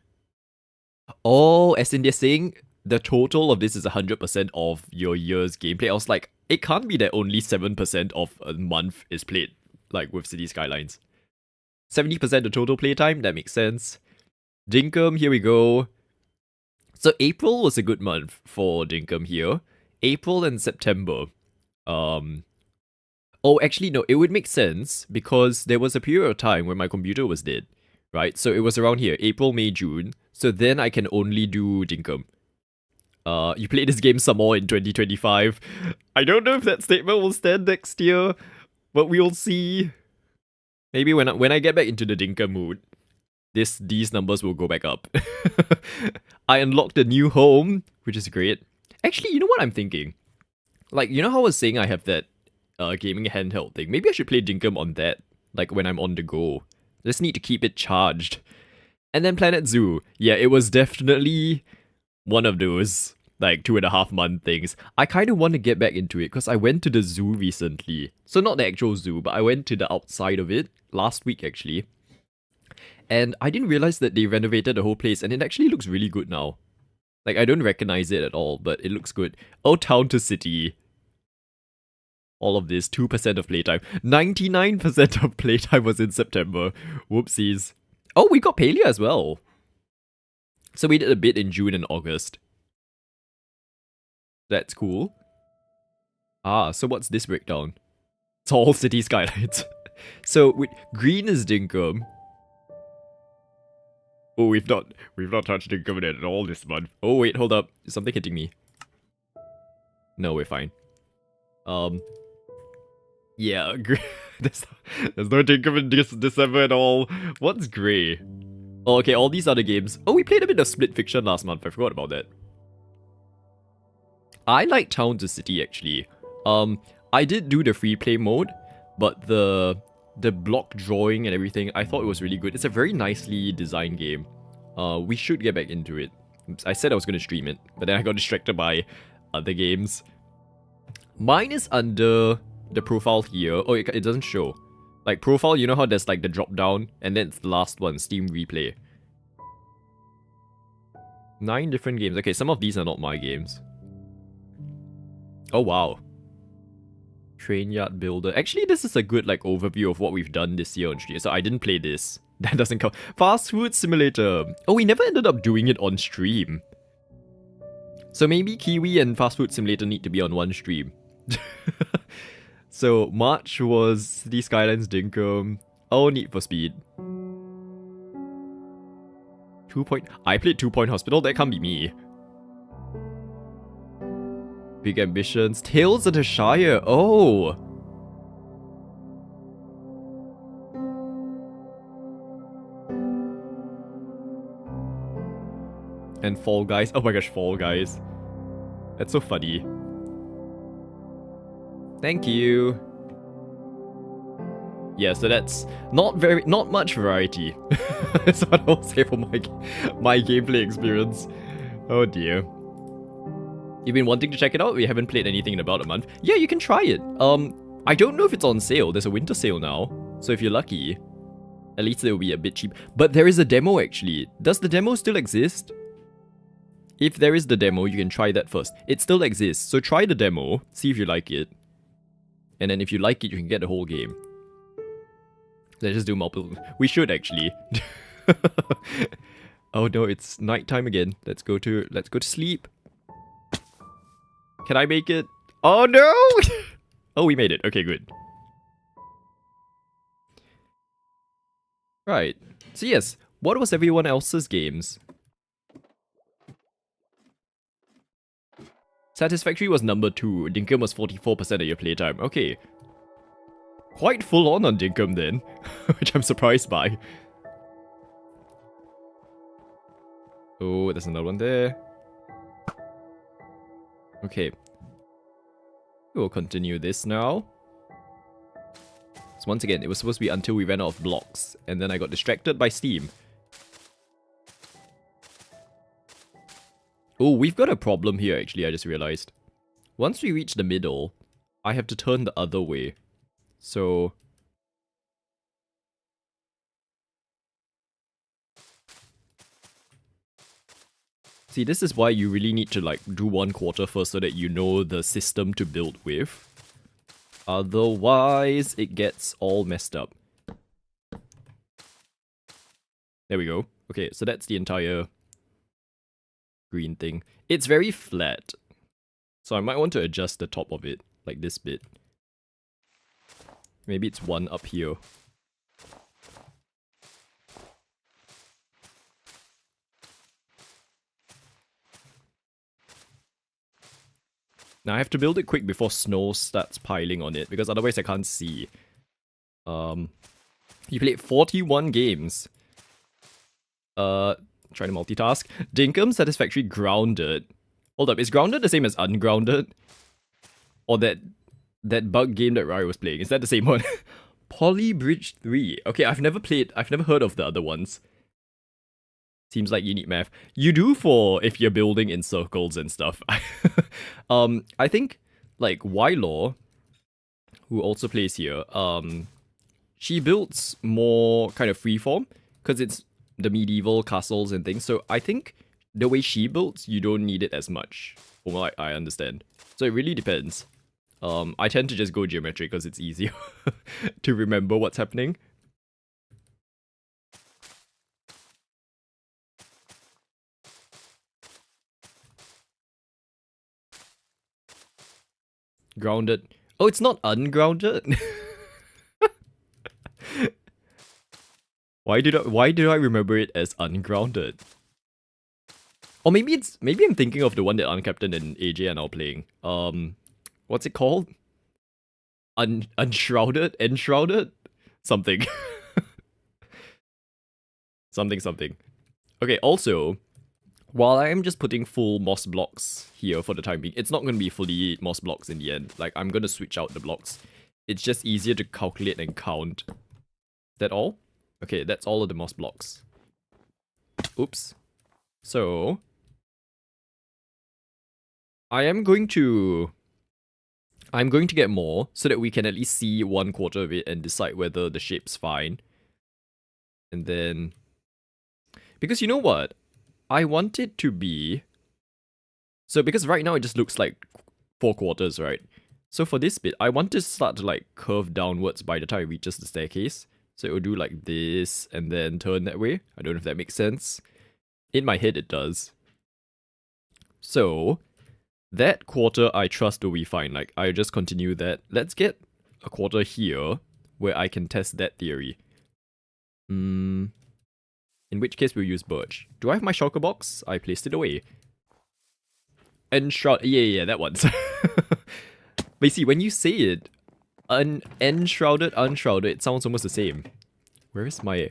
Oh, as in they're saying the total of this is 100% of your year's gameplay. I was like, it can't be that only 7% of a month is played, like with City Skylines. 70% of total playtime, that makes sense. Dinkum, here we go. So April was a good month for Dinkum here. April and September. Oh, actually, no, it would make sense because there was a period of time when my computer was dead, right? So it was around here, April, May, June. So then I can only do Dinkum. You play this game some more in 2025. I don't know if that statement will stand next year, but we'll see. Maybe when I get back into the Dinkum mood, these numbers will go back up. I unlocked a new home, which is great. Actually, you know what I'm thinking? Like, you know how I was saying I have that gaming handheld thing? Maybe I should play Dinkum on that, like when I'm on the go. Just need to keep it charged. And then Planet Zoo. Yeah, it was definitely one of those. like 2.5 month things. I kind of want to get back into it because I went to the zoo recently. So not the actual zoo, but I went to the outside of it last week actually. And I didn't realize that they renovated the whole place and it actually looks really good now. Like, I don't recognize it at all, but it looks good. Oh, town to city. All of this, 2% of playtime. 99% of playtime was in September. Whoopsies. Oh, we got Palea as well. So we did a bit in June and August. That's cool. Ah, so what's this breakdown? Tall city skylines. So, green is Dinkum. Oh, we've not touched Dinkum at all this month. Oh wait, hold up. Is something hitting me? No, we're fine. Yeah, there's no Dinkum in December at all. What's grey? Oh, okay, all these other games. Oh, we played a bit of Split Fiction last month. I forgot about that. I like Town to City actually. I did do the free play mode, but the block drawing and everything, I thought it was really good. It's a very nicely designed game. We should get back into it. I said I was going to stream it, but then I got distracted by other games. Mine is under the profile here. Oh, it doesn't show. Like, profile, you know how there's like the drop down, and then it's the last one, Steam Replay. 9 different games. Okay, some of these are not my games. Oh, wow. Train Yard Builder. Actually, this is a good like overview of what we've done this year on stream. So I didn't play this. That doesn't count. Fast Food Simulator. Oh, we never ended up doing it on stream. So maybe Kiwi and Fast Food Simulator need to be on one stream. So March was City Skylines Dinkum. Oh, Need for Speed. 2 Point. I played 2 Point Hospital. That can't be me. Big Ambitions. Tales of the Shire. Oh. And Fall Guys. Oh my gosh, Fall Guys. That's so funny. Thank you. Yeah, so that's not much variety. That's what I'll say for my gameplay experience. Oh dear. You've been wanting to check it out? We haven't played anything in about a month. Yeah, you can try it. I don't know if it's on sale. There's a winter sale now. So if you're lucky, at least it'll be a bit cheap. But there is a demo actually. Does the demo still exist? If there is the demo, you can try that first. It still exists. So try the demo. See if you like it. And then if you like it, you can get the whole game. Let's just do multiple. We should actually. Oh no, it's nighttime again. Let's go to sleep. Can I make it? Oh no! Oh, we made it. Okay, good. Right. So yes, what was everyone else's games? Satisfactory was number 2. Dinkum was 44% of your playtime. Okay. Quite full on Dinkum then, which I'm surprised by. Oh, there's another one there. Okay. We'll continue this now. So once again, it was supposed to be until we ran out of blocks, and then I got distracted by Steam. Oh, we've got a problem here actually, I just realized. Once we reach the middle, I have to turn the other way. So... See, this is why you really need to like do 1/4 first so that you know the system to build with. Otherwise, it gets all messed up. There we go. Okay, so that's the entire green thing. It's very flat. So I might want to adjust the top of it, like this bit. Maybe it's 1 up here. Now I have to build it quick before snow starts piling on it, because otherwise I can't see. You played 41 games. Trying to multitask. Dinkum, Satisfactory, Grounded. Hold up, is Grounded the same as Ungrounded? Or that bug game that Rari was playing? Is that the same one? Poly Bridge 3. Okay, I've never heard of the other ones. Seems like you need math. You do for if you're building in circles and stuff. I think like Ylaw, who also plays here, she builds more kind of freeform because it's the medieval castles and things. So I think the way she builds, you don't need it as much, from what I understand. So it really depends. I tend to just go geometric because it's easier to remember what's happening. Grounded. Oh, it's not ungrounded. Why did I remember it as ungrounded? Or maybe I'm thinking of the one that Uncaptain and AJ are now playing. What's it called? Enshrouded? Something. something. Okay, also, while I am just putting full moss blocks here for the time being, it's not going to be fully moss blocks in the end. Like, I'm going to switch out the blocks. It's just easier to calculate and count. That all? Okay, that's all of the moss blocks. Oops. So, I'm going to get more so that we can at least see 1/4 of it and decide whether the shape's fine. And then, because you know what? I want it to be, so because right now it just looks like 4/4, right? So for this bit, I want to start to like curve downwards by the time it reaches the staircase. So it will do like this and then turn that way. I don't know if that makes sense. In my head it does. So that quarter I trust will be fine. Like I just continue that. Let's get a quarter here where I can test that theory. In which case we'll use birch. Do I have my shulker box? I placed it away. Enshroud. Yeah, that one. But you see, when you say it, enshrouded, unshrouded, it sounds almost the same. Where is my...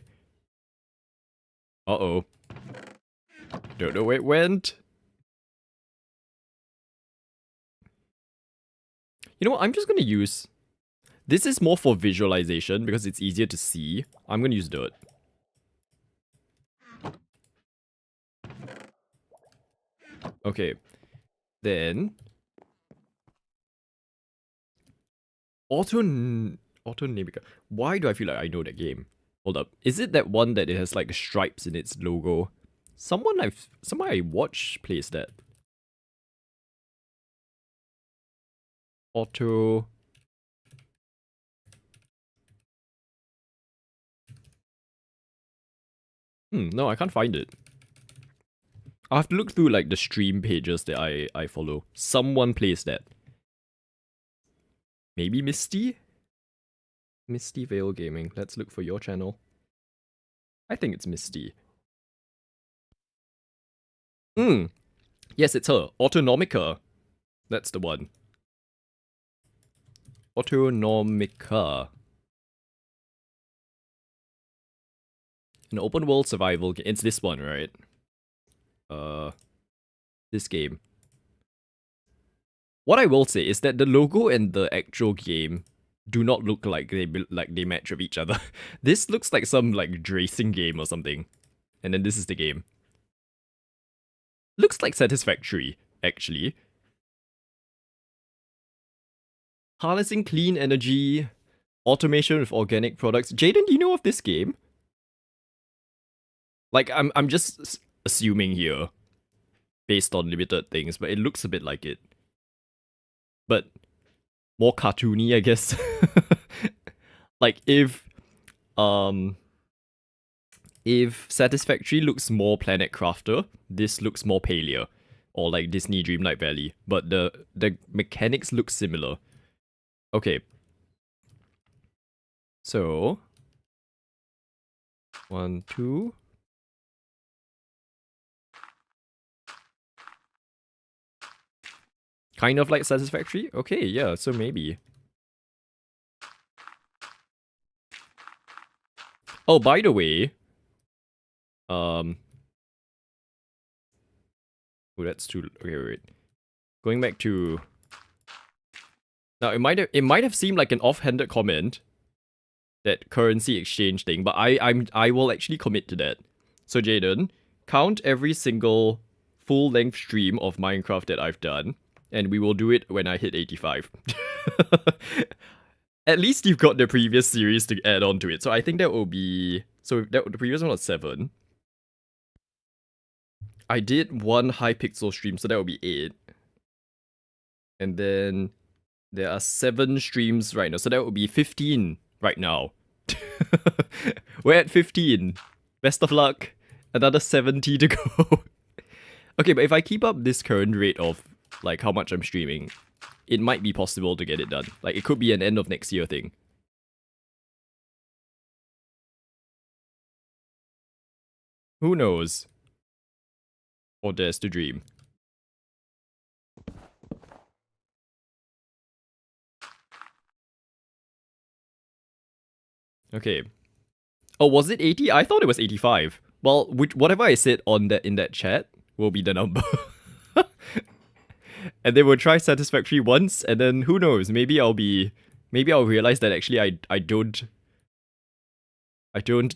Uh-oh. Don't know where it went. You know what? I'm just gonna use... This is more for visualization because it's easier to see. I'm gonna use dirt. Okay. Then... Autonamica. Why do I feel like I know that game? Hold up. Is it that one that it has like stripes in its logo? Someone I watch plays that. Auto... No, I can't find it. I'll have to look through like the stream pages that I follow. Someone plays that. Maybe Misty? Misty Vale Gaming. Let's look for your channel. I think it's Misty. Yes, it's her. Autonomica. That's the one. Autonomica. An open world survival game. It's this one, right? This game. What I will say is that the logo and the actual game do not look like they match with each other. This looks like some like racing game or something. And then this is the game. Looks like Satisfactory, actually. Harnessing clean energy, automation with organic products. Jaden, do you know of this game? Like, I'm just assuming here, based on limited things, but it looks a bit like it. But more cartoony, I guess. Like if Satisfactory looks more Planet Crafter, this looks more Palia, or like Disney Dreamlight Valley. But the mechanics look similar. Okay. So 1, 2. Kind of like Satisfactory? Okay, yeah, so maybe. Oh, by the way, oh, that's too... Okay, wait. Going back to... Now, it might have seemed like an offhanded comment, that currency exchange thing, but I will actually commit to that. So, Jaden, count every single full-length stream of Minecraft that I've done, and we will do it when I hit 85. At least you've got the previous series to add on to it. So I think that will be... So the previous one was 7. I did one Hypixel stream, so that will be 8. And then there are 7 streams right now, so that will be 15 right now. We're at 15. Best of luck. Another 70 to go. Okay, but if I keep up this current rate of like how much I'm streaming, it might be possible to get it done. Like, it could be an end of next year thing. Who knows? Or dares to dream. Okay. Oh, was it 80? I thought it was 85. Well, whatever I said on that in that chat will be the number. And then we'll try Satisfactory once, and then who knows? Maybe I'll realize that actually I don't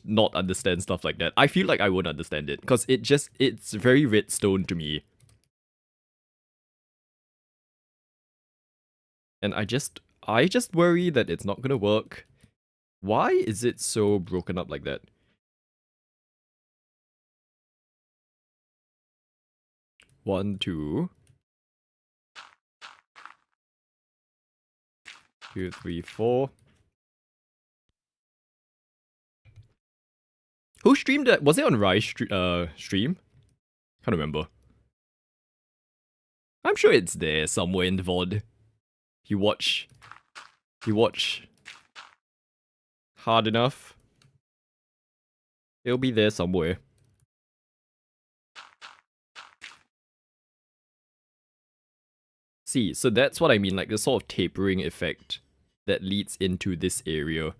not understand stuff like that. I feel like I won't understand it, because it's very redstone to me. And I just worry that it's not gonna work. Why is it so broken up like that? One, 2, 2, 3, 4. Who streamed that? Was it on Rise stream? Can't remember. I'm sure it's there somewhere in the VOD. You watch hard enough, it'll be there somewhere. See, so that's what I mean, like the sort of tapering effect that leads into this area.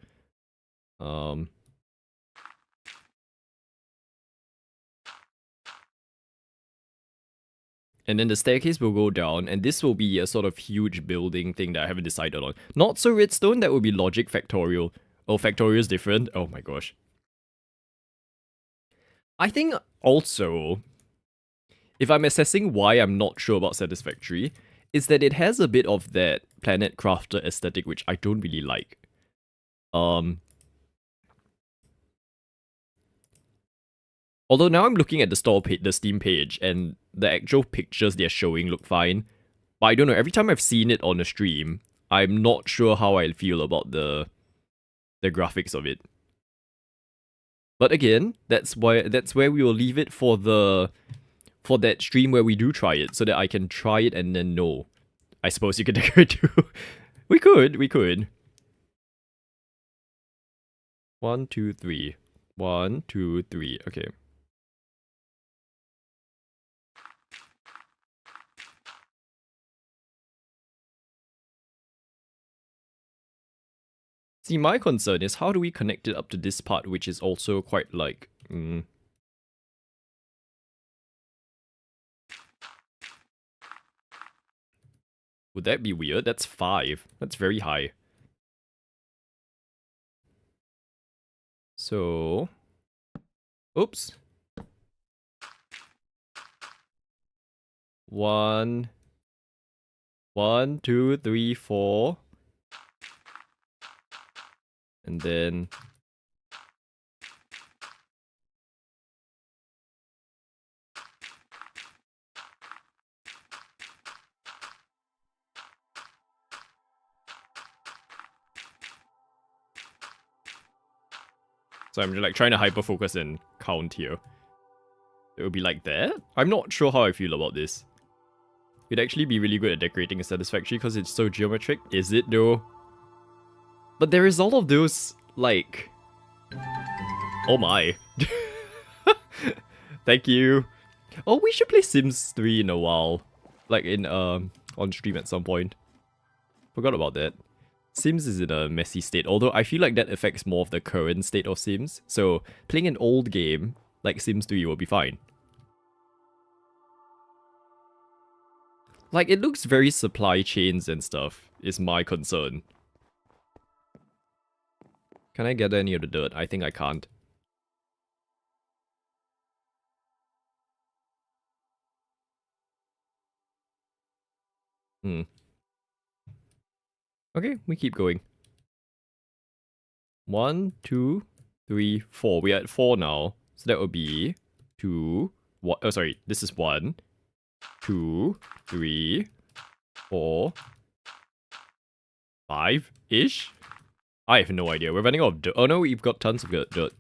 And then the staircase will go down, and this will be a sort of huge building thing that I haven't decided on. Not so redstone, that would be logic factorial. Oh, factorial is different? Oh my gosh. I think also, if I'm assessing why I'm not sure about Satisfactory, is that it has a bit of that Planet Crafter aesthetic, which I don't really like. Although now I'm looking at the Steam page, and the actual pictures they're showing look fine. But I don't know, every time I've seen it on a stream, I'm not sure how I feel about the graphics of it. But again, that's where we will leave it for that stream where we do try it, so that I can try it and then know. I suppose you could decorate too. we could. 1, 2, 3. 1, 2, 3. Okay. See, my concern is how do we connect it up to this part, which is also quite like... Would that be weird? That's 5. That's very high. So... Oops. 1, 2, 3, 4... And then... So I'm like trying to hyper-focus and count here. It would be like that? I'm not sure how I feel about this. It'd actually be really good at decorating a Satisfactory because it's so geometric. Is it though? But there is all of those, like... Oh my. Thank you. Oh, we should play Sims 3 in a while. Like in, on stream at some point. Forgot about that. Sims is in a messy state, although I feel like that affects more of the current state of Sims. So, playing an old game, like Sims 3, will be fine. Like, it looks very supply chains and stuff, is my concern. Can I gather any of the dirt? I think I can't. Okay, we keep going. 1, 2, 3, 4. We're at 4 now. So that would be 2, 1. Oh, sorry. This is 1, 2, 3, 4, 5-ish? I have no idea. We're running out of dirt. Oh no, we've got tons of dirt.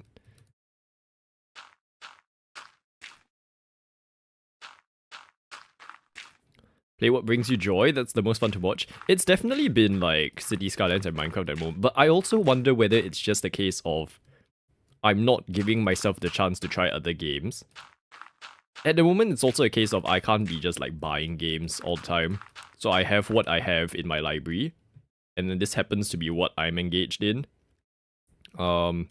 Play what brings you joy. That's the most fun to watch. It's definitely been like City Skylines and Minecraft at the moment. But I also wonder whether it's just a case of I'm not giving myself the chance to try other games. At the moment, it's also a case of I can't be just like buying games all the time. So I have what I have in my library. And then this happens to be what I'm engaged in. Oh,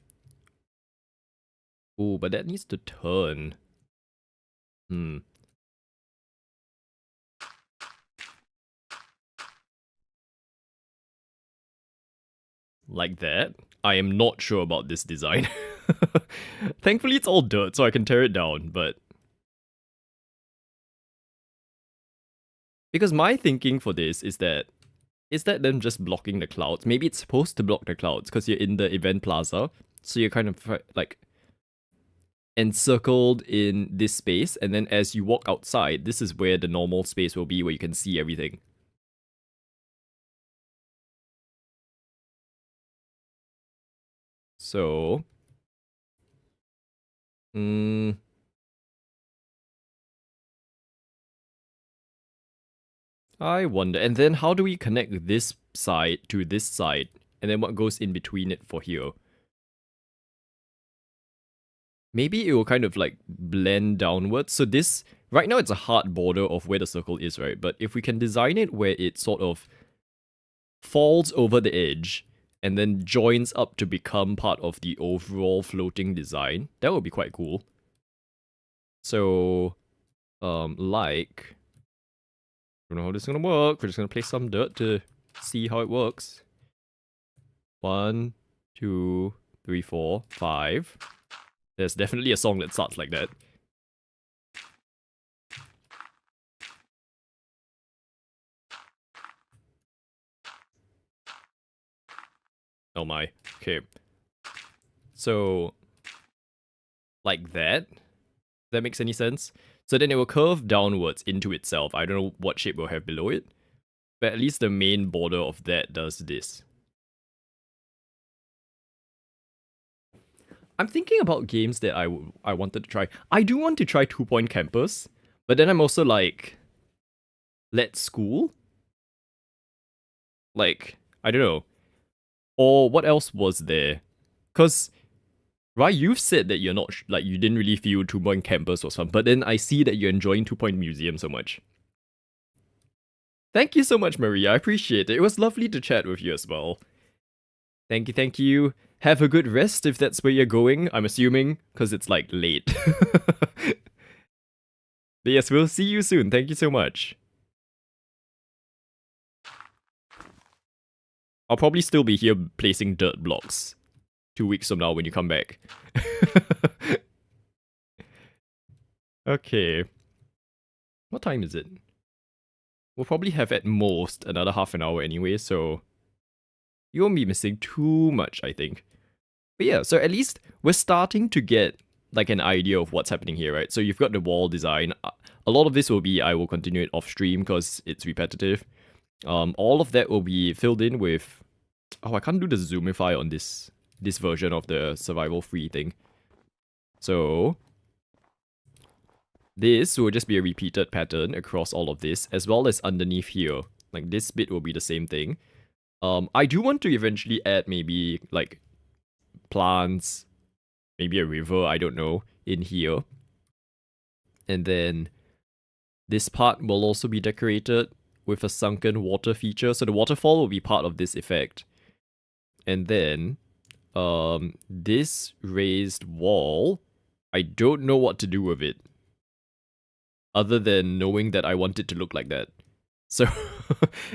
but that needs to turn. Like that? I am not sure about this design. Thankfully, it's all dirt, so I can tear it down, but... Because my thinking for this is that them just blocking the clouds? Maybe it's supposed to block the clouds, because you're in the event plaza, so you're kind of, like, encircled in this space, and then as you walk outside, this is where the normal space will be, where you can see everything. So... I wonder. And then how do we connect this side to this side? And then what goes in between it for here? Maybe it will kind of like blend downwards. So this, right now it's a hard border of where the circle is, right? But if we can design it where it sort of falls over the edge and then joins up to become part of the overall floating design, that would be quite cool. So, like... I don't know how this is gonna work. We're just gonna place some dirt to see how it works. 1, 2, 3, 4, 5. There's definitely a song that starts like that. Oh my. Okay. So, like that? If that makes any sense? So then it will curve downwards into itself. I don't know what shape we'll have below it. But at least the main border of that does this. I'm thinking about games that I wanted to try. I do want to try 2 Point Campus. But then I'm also like... Let's School? Like, I don't know. Or what else was there? Because... Right, you've said that you're not, like, you didn't really feel 2 Point Campus was fun, but then I see that you're enjoying 2 Point Museum so much. Thank you so much, Maria. I appreciate it. It was lovely to chat with you as well. Thank you, thank you. Have a good rest if that's where you're going, I'm assuming, because it's, like, late. But yes, we'll see you soon. Thank you so much. I'll probably still be here placing dirt blocks 2 weeks from now when you come back. Okay. What time is it? We'll probably have at most another half an hour anyway, so you won't be missing too much, I think. But yeah, so at least we're starting to get like an idea of what's happening here, right? So you've got the wall design. A lot of this will be, I will continue it off stream because it's repetitive. All of that will be filled in with... Oh, I can't do the zoomify on this version of the survival free thing. So this will just be a repeated pattern across all of this, as well as underneath here. Like, this bit will be the same thing. I do want to eventually add maybe, like, plants, maybe a river, I don't know, in here. And then this part will also be decorated with a sunken water feature. So the waterfall will be part of this effect. And then, this raised wall, I don't know what to do with it. Other than knowing that I want it to look like that. So,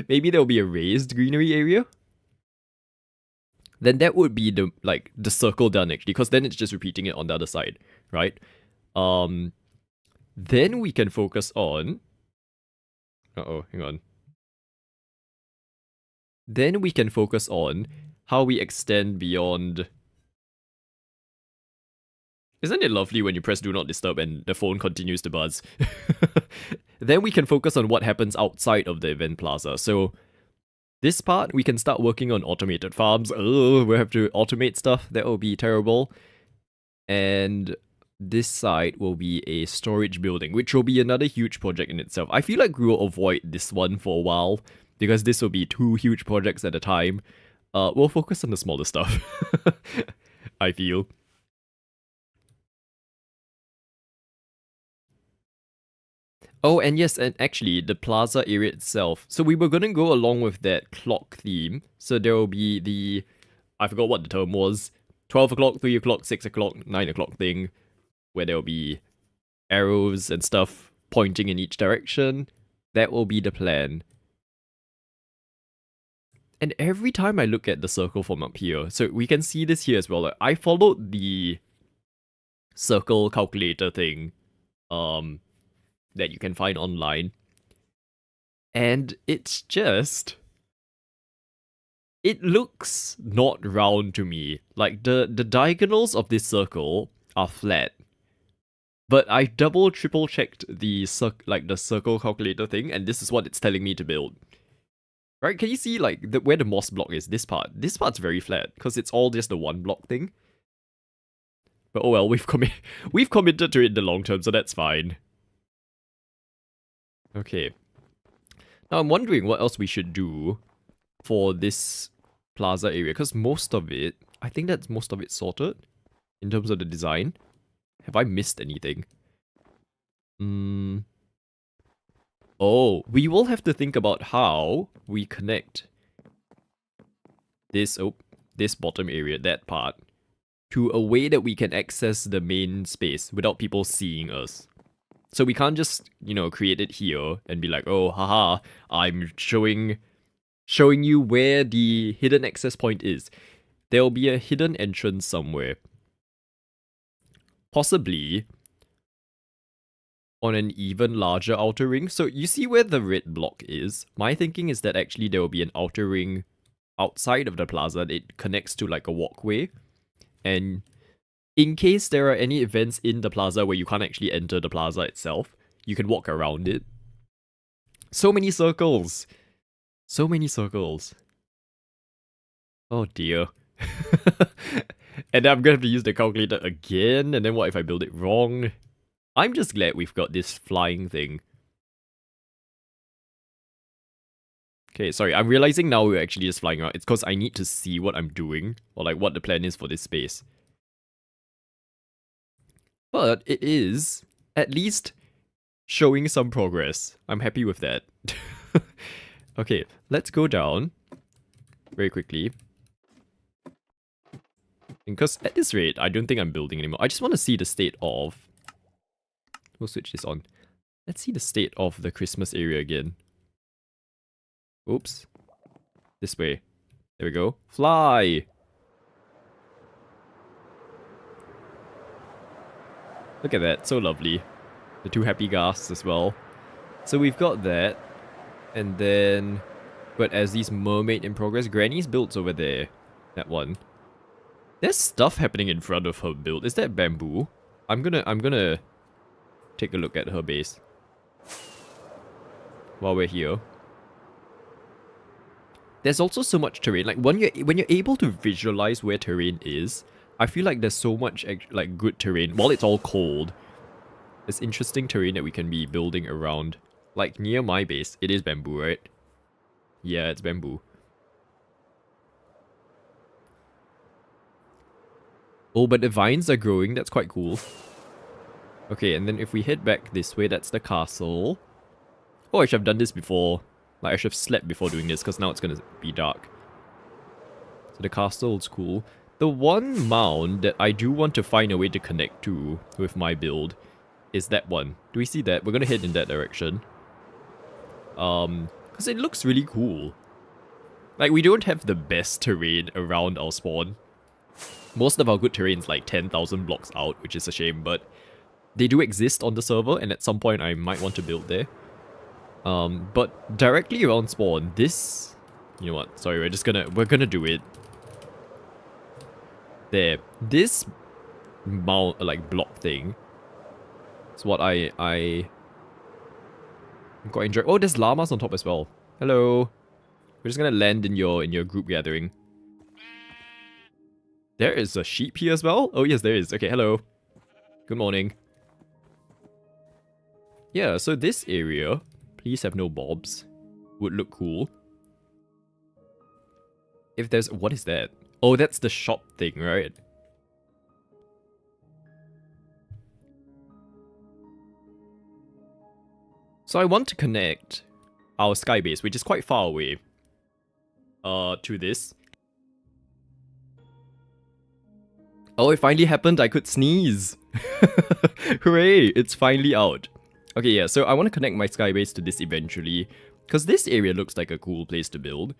maybe there'll be a raised greenery area? Then that would be the, like, the circle done actually, because then it's just repeating it on the other side, right? Then we can focus on... Uh-oh, hang on. Then we can focus on how we extend beyond. Isn't it lovely when you press do not disturb and the phone continues to buzz? Then we can focus on what happens outside of the event plaza. So this part, we can start working on automated farms. Oh, we have to automate stuff. That will be terrible. And this side will be a storage building, which will be another huge project in itself. I feel like we will avoid this one for a while, because this will be 2 huge projects at a time. We'll focus on the smaller stuff, I feel. Oh, and yes, and actually, the plaza area itself. So we were gonna go along with that clock theme. So there will be the, I forgot what the term was, 12 o'clock, 3 o'clock, 6 o'clock, 9 o'clock thing, where there will be arrows and stuff pointing in each direction. That will be the plan. And every time I look at the circle from up here, so we can see this here as well. Like, I followed the circle calculator thing, that you can find online. And it's just, it looks not round to me. Like the diagonals of this circle are flat. But I triple checked the circle calculator thing, and this is what it's telling me to build. Right? Can you see like where the moss block is? This part. This part's very flat because it's all just the one block thing. But oh well, we've committed to it in the long term, so that's fine. Okay. Now I'm wondering what else we should do for this plaza area, because most of it, I think that's most of it sorted in terms of the design. Have I missed anything? Oh, we will have to think about how we connect this bottom area, that part, to a way that we can access the main space without people seeing us. So we can't just, create it here and be like, oh, haha, I'm showing you where the hidden access point is. There'll be a hidden entrance somewhere. Possibly on an even larger outer ring. So you see where the red block is? My thinking is that actually there will be an outer ring outside of the plaza. It connects to like a walkway. And in case there are any events in the plaza where you can't actually enter the plaza itself, you can walk around it. So many circles! So many circles. Oh dear. And then I'm gonna have to use the calculator again, and then what if I build it wrong? I'm just glad we've got this flying thing. Okay, sorry, I'm realizing now we're actually just flying around. It's because I need to see what I'm doing, or like what the plan is for this space. But it is, at least, showing some progress. I'm happy with that. Okay, let's go down very quickly. Because at this rate, I don't think I'm building anymore. I just want to see the state of... We'll switch this on. Let's see the state of the Christmas area again. Oops. This way. There we go. Fly! Look at that, so lovely. The 2 happy ghasts as well. So we've got that. And then... But as these mermaid in progress, Granny's built's over there. That one. There's stuff happening in front of her build. Is that bamboo? I'm gonna take a look at her base while we're here. There's also so much terrain. Like when you're able to visualize where terrain is, I feel like there's so much like good terrain. While it's all cold, there's interesting terrain that we can be building around. Like near my base, it is bamboo, right? Yeah, it's bamboo. Oh, but the vines are growing. That's quite cool. Okay, and then if we head back this way, that's the castle. Oh, I should have done this before. Like, I should have slept before doing this, because now it's going to be dark. So the castle is cool. The one mound that I do want to find a way to connect to with my build is that one. Do we see that? We're going to head in that direction. Because it looks really cool. Like, we don't have the best terrain around our spawn. Most of our good terrain's like 10,000 blocks out, which is a shame, but they do exist on the server, and at some point I might want to build there. But directly around spawn, this You know what? Sorry, we're gonna do it. There. This mount, like, block thing is what I quite enjoy. Oh, there's llamas on top as well. Hello. We're just gonna land in your group gathering. There is a sheep here as well? Oh, yes, there is. Okay, hello. Good morning. Yeah, so this area, please have no mobs, would look cool. If there's... What is that? Oh, that's the shop thing, right? So I want to connect our sky base, which is quite far away, to this. Oh, it finally happened. I could sneeze. Hooray, it's finally out. Okay, yeah, so I want to connect my skybase to this eventually, because this area looks like a cool place to build.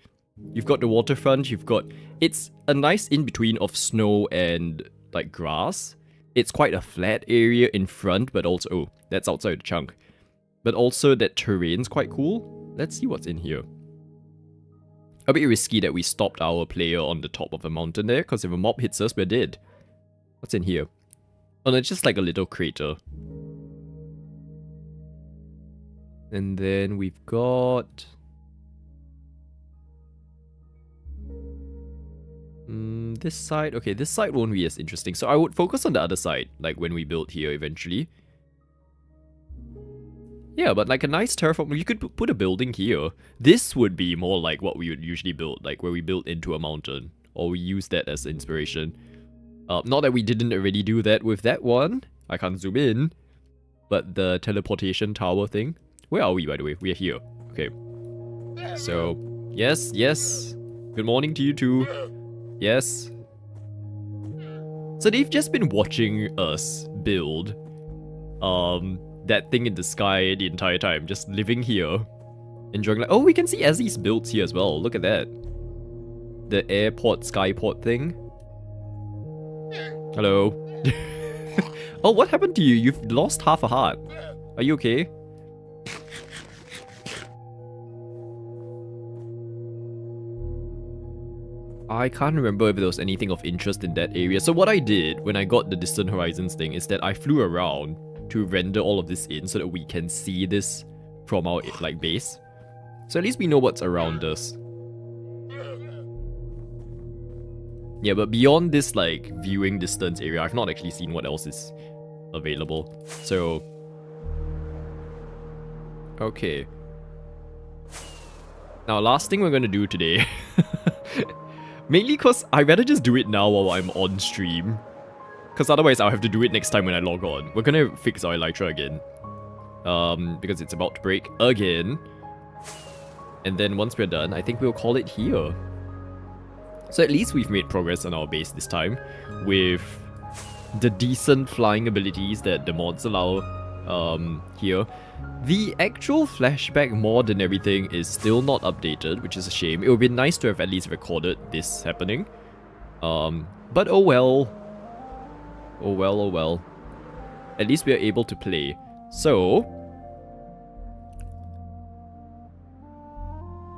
You've got the waterfront, you've got... It's a nice in-between of snow and, like, grass. It's quite a flat area in front, but also... Oh, that's outside the chunk. But also that terrain's quite cool. Let's see what's in here. A bit risky that we stopped our player on the top of a mountain there, because if a mob hits us, we're dead. What's in here? Oh no, it's just like a little crater. And then we've got... this side. Okay, this side won't be as interesting. So I would focus on the other side, like when we build here eventually. Yeah, but like a nice terraform. You could put a building here. This would be more like what we would usually build, like where we build into a mountain. Or we use that as inspiration. Not that we didn't already do that with that one. I can't zoom in. But the teleportation tower thing. Where are we, by the way? We are here. Okay. So, yes, yes. Good morning to you too. Yes. So they've just been watching us build that thing in the sky the entire time. Just living here. Enjoying like... Oh, we can see Ezzy's builds here as well. Look at that. The airport, skyport thing. Hello. Oh, what happened to you? You've lost half a heart. Are you okay? I can't remember if there was anything of interest in that area. So what I did when I got the Distant Horizons thing is that I flew around to render all of this in so that we can see this from our like base. So at least we know what's around us. Yeah, but beyond this like viewing distance area, I've not actually seen what else is available. So okay. Now last thing we're gonna do today. Mainly because I'd rather just do it now while I'm on stream. Because otherwise I'll have to do it next time when I log on. We're gonna fix our elytra again. Because it's about to break again. And then once we're done, I think we'll call it here. So at least we've made progress on our base this time. With the decent flying abilities that the mods allow here. The actual flashback mod and everything is still not updated, which is a shame. It would be nice to have at least recorded this happening. But oh well. Oh well, oh well. At least we are able to play. So...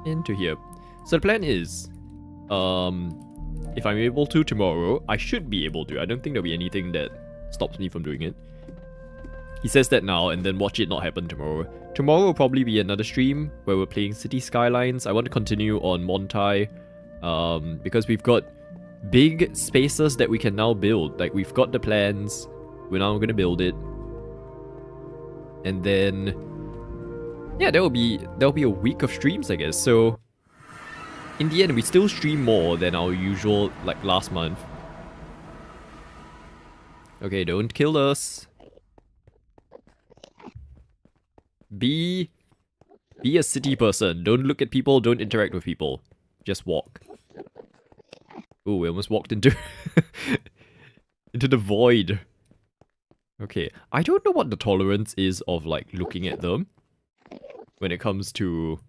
into here. So the plan is... if I'm able to tomorrow, I should be able to. I don't think there'll be anything that stops me from doing it. He says that now, and then watch it not happen tomorrow. Tomorrow will probably be another stream where we're playing City Skylines. I want to continue on Montai, because we've got big spaces that we can now build. Like, we've got the plans, we're now going to build it. And then... yeah, there'll be a week of streams, I guess. So, in the end, we still stream more than our usual, like, last month. Okay, don't kill us. Be a city person. Don't look at people, don't interact with people. Just walk. Ooh, we almost walked into into the void. Okay, I don't know what the tolerance is of like looking at them when it comes to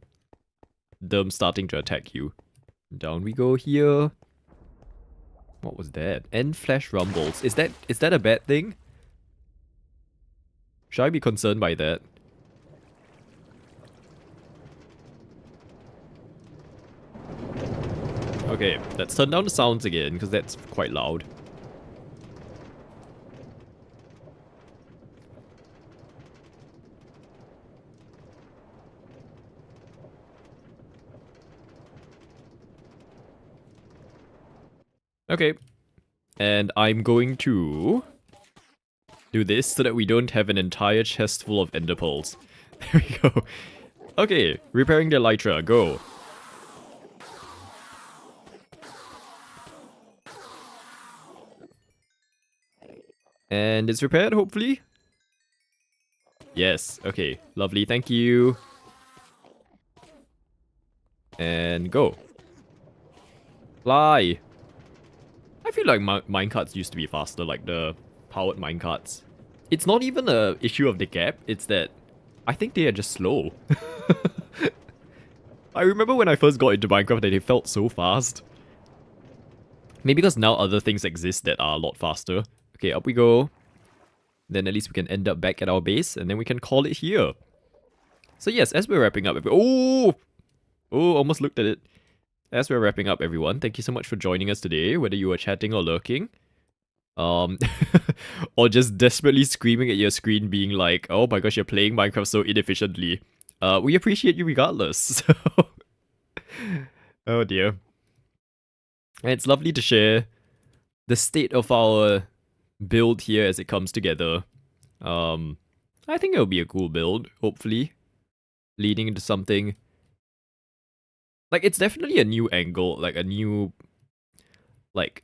them starting to attack you. Down we go here. What was that? End flash rumbles. Is that a bad thing? Should I be concerned by that? Okay, let's turn down the sounds again, because that's quite loud. Okay. And I'm going to do this so that we don't have an entire chest full of ender pearls. There we go. Okay, repairing the elytra, go. And it's repaired, hopefully? Yes, okay. Lovely, thank you. And go. Fly. I feel like minecarts used to be faster, like the powered minecarts. It's not even a issue of the gap, it's that I think they are just slow. I remember when I first got into Minecraft that they felt so fast. Maybe because now other things exist that are a lot faster. Okay, up we go. Then at least we can end up back at our base, and then we can call it here. So yes, as we're wrapping up... Oh! Oh, almost looked at it. As we're wrapping up, everyone, thank you so much for joining us today, whether you were chatting or lurking. Or just desperately screaming at your screen being like, oh my gosh, you're playing Minecraft so inefficiently. We appreciate you regardless, so... Oh dear. And it's lovely to share the state of our build here as it comes together. I think it'll be a cool build, hopefully. Leading into something... Like, it's definitely a new angle, like a new... Like,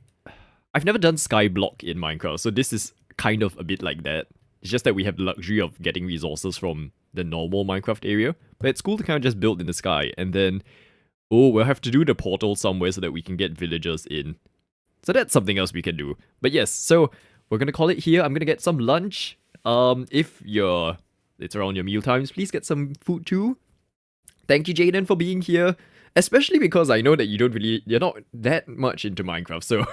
I've never done skyblock in Minecraft, so this is kind of a bit like that. It's just that we have the luxury of getting resources from the normal Minecraft area. But it's cool to kind of just build in the sky, and then... Oh, we'll have to do the portal somewhere so that we can get villagers in. So that's something else we can do. But yes, so we're gonna call it here. I'm gonna get some lunch. If it's around your meal times, please get some food too. Thank you, Jaden, for being here. Especially because I know that you're not that much into Minecraft, so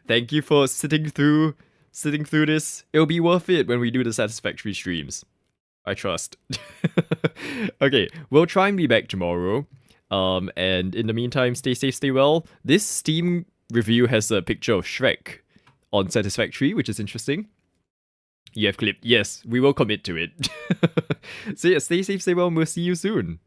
thank you for sitting through this. It'll be worth it when we do the satisfactory streams. I trust. Okay, we'll try and be back tomorrow. And in the meantime, stay safe, stay well. This Steam review has a picture of Shrek on Satisfactory, which is interesting. You have clipped. Yes, we will commit to it. So yeah, stay safe, stay well, and we'll see you soon.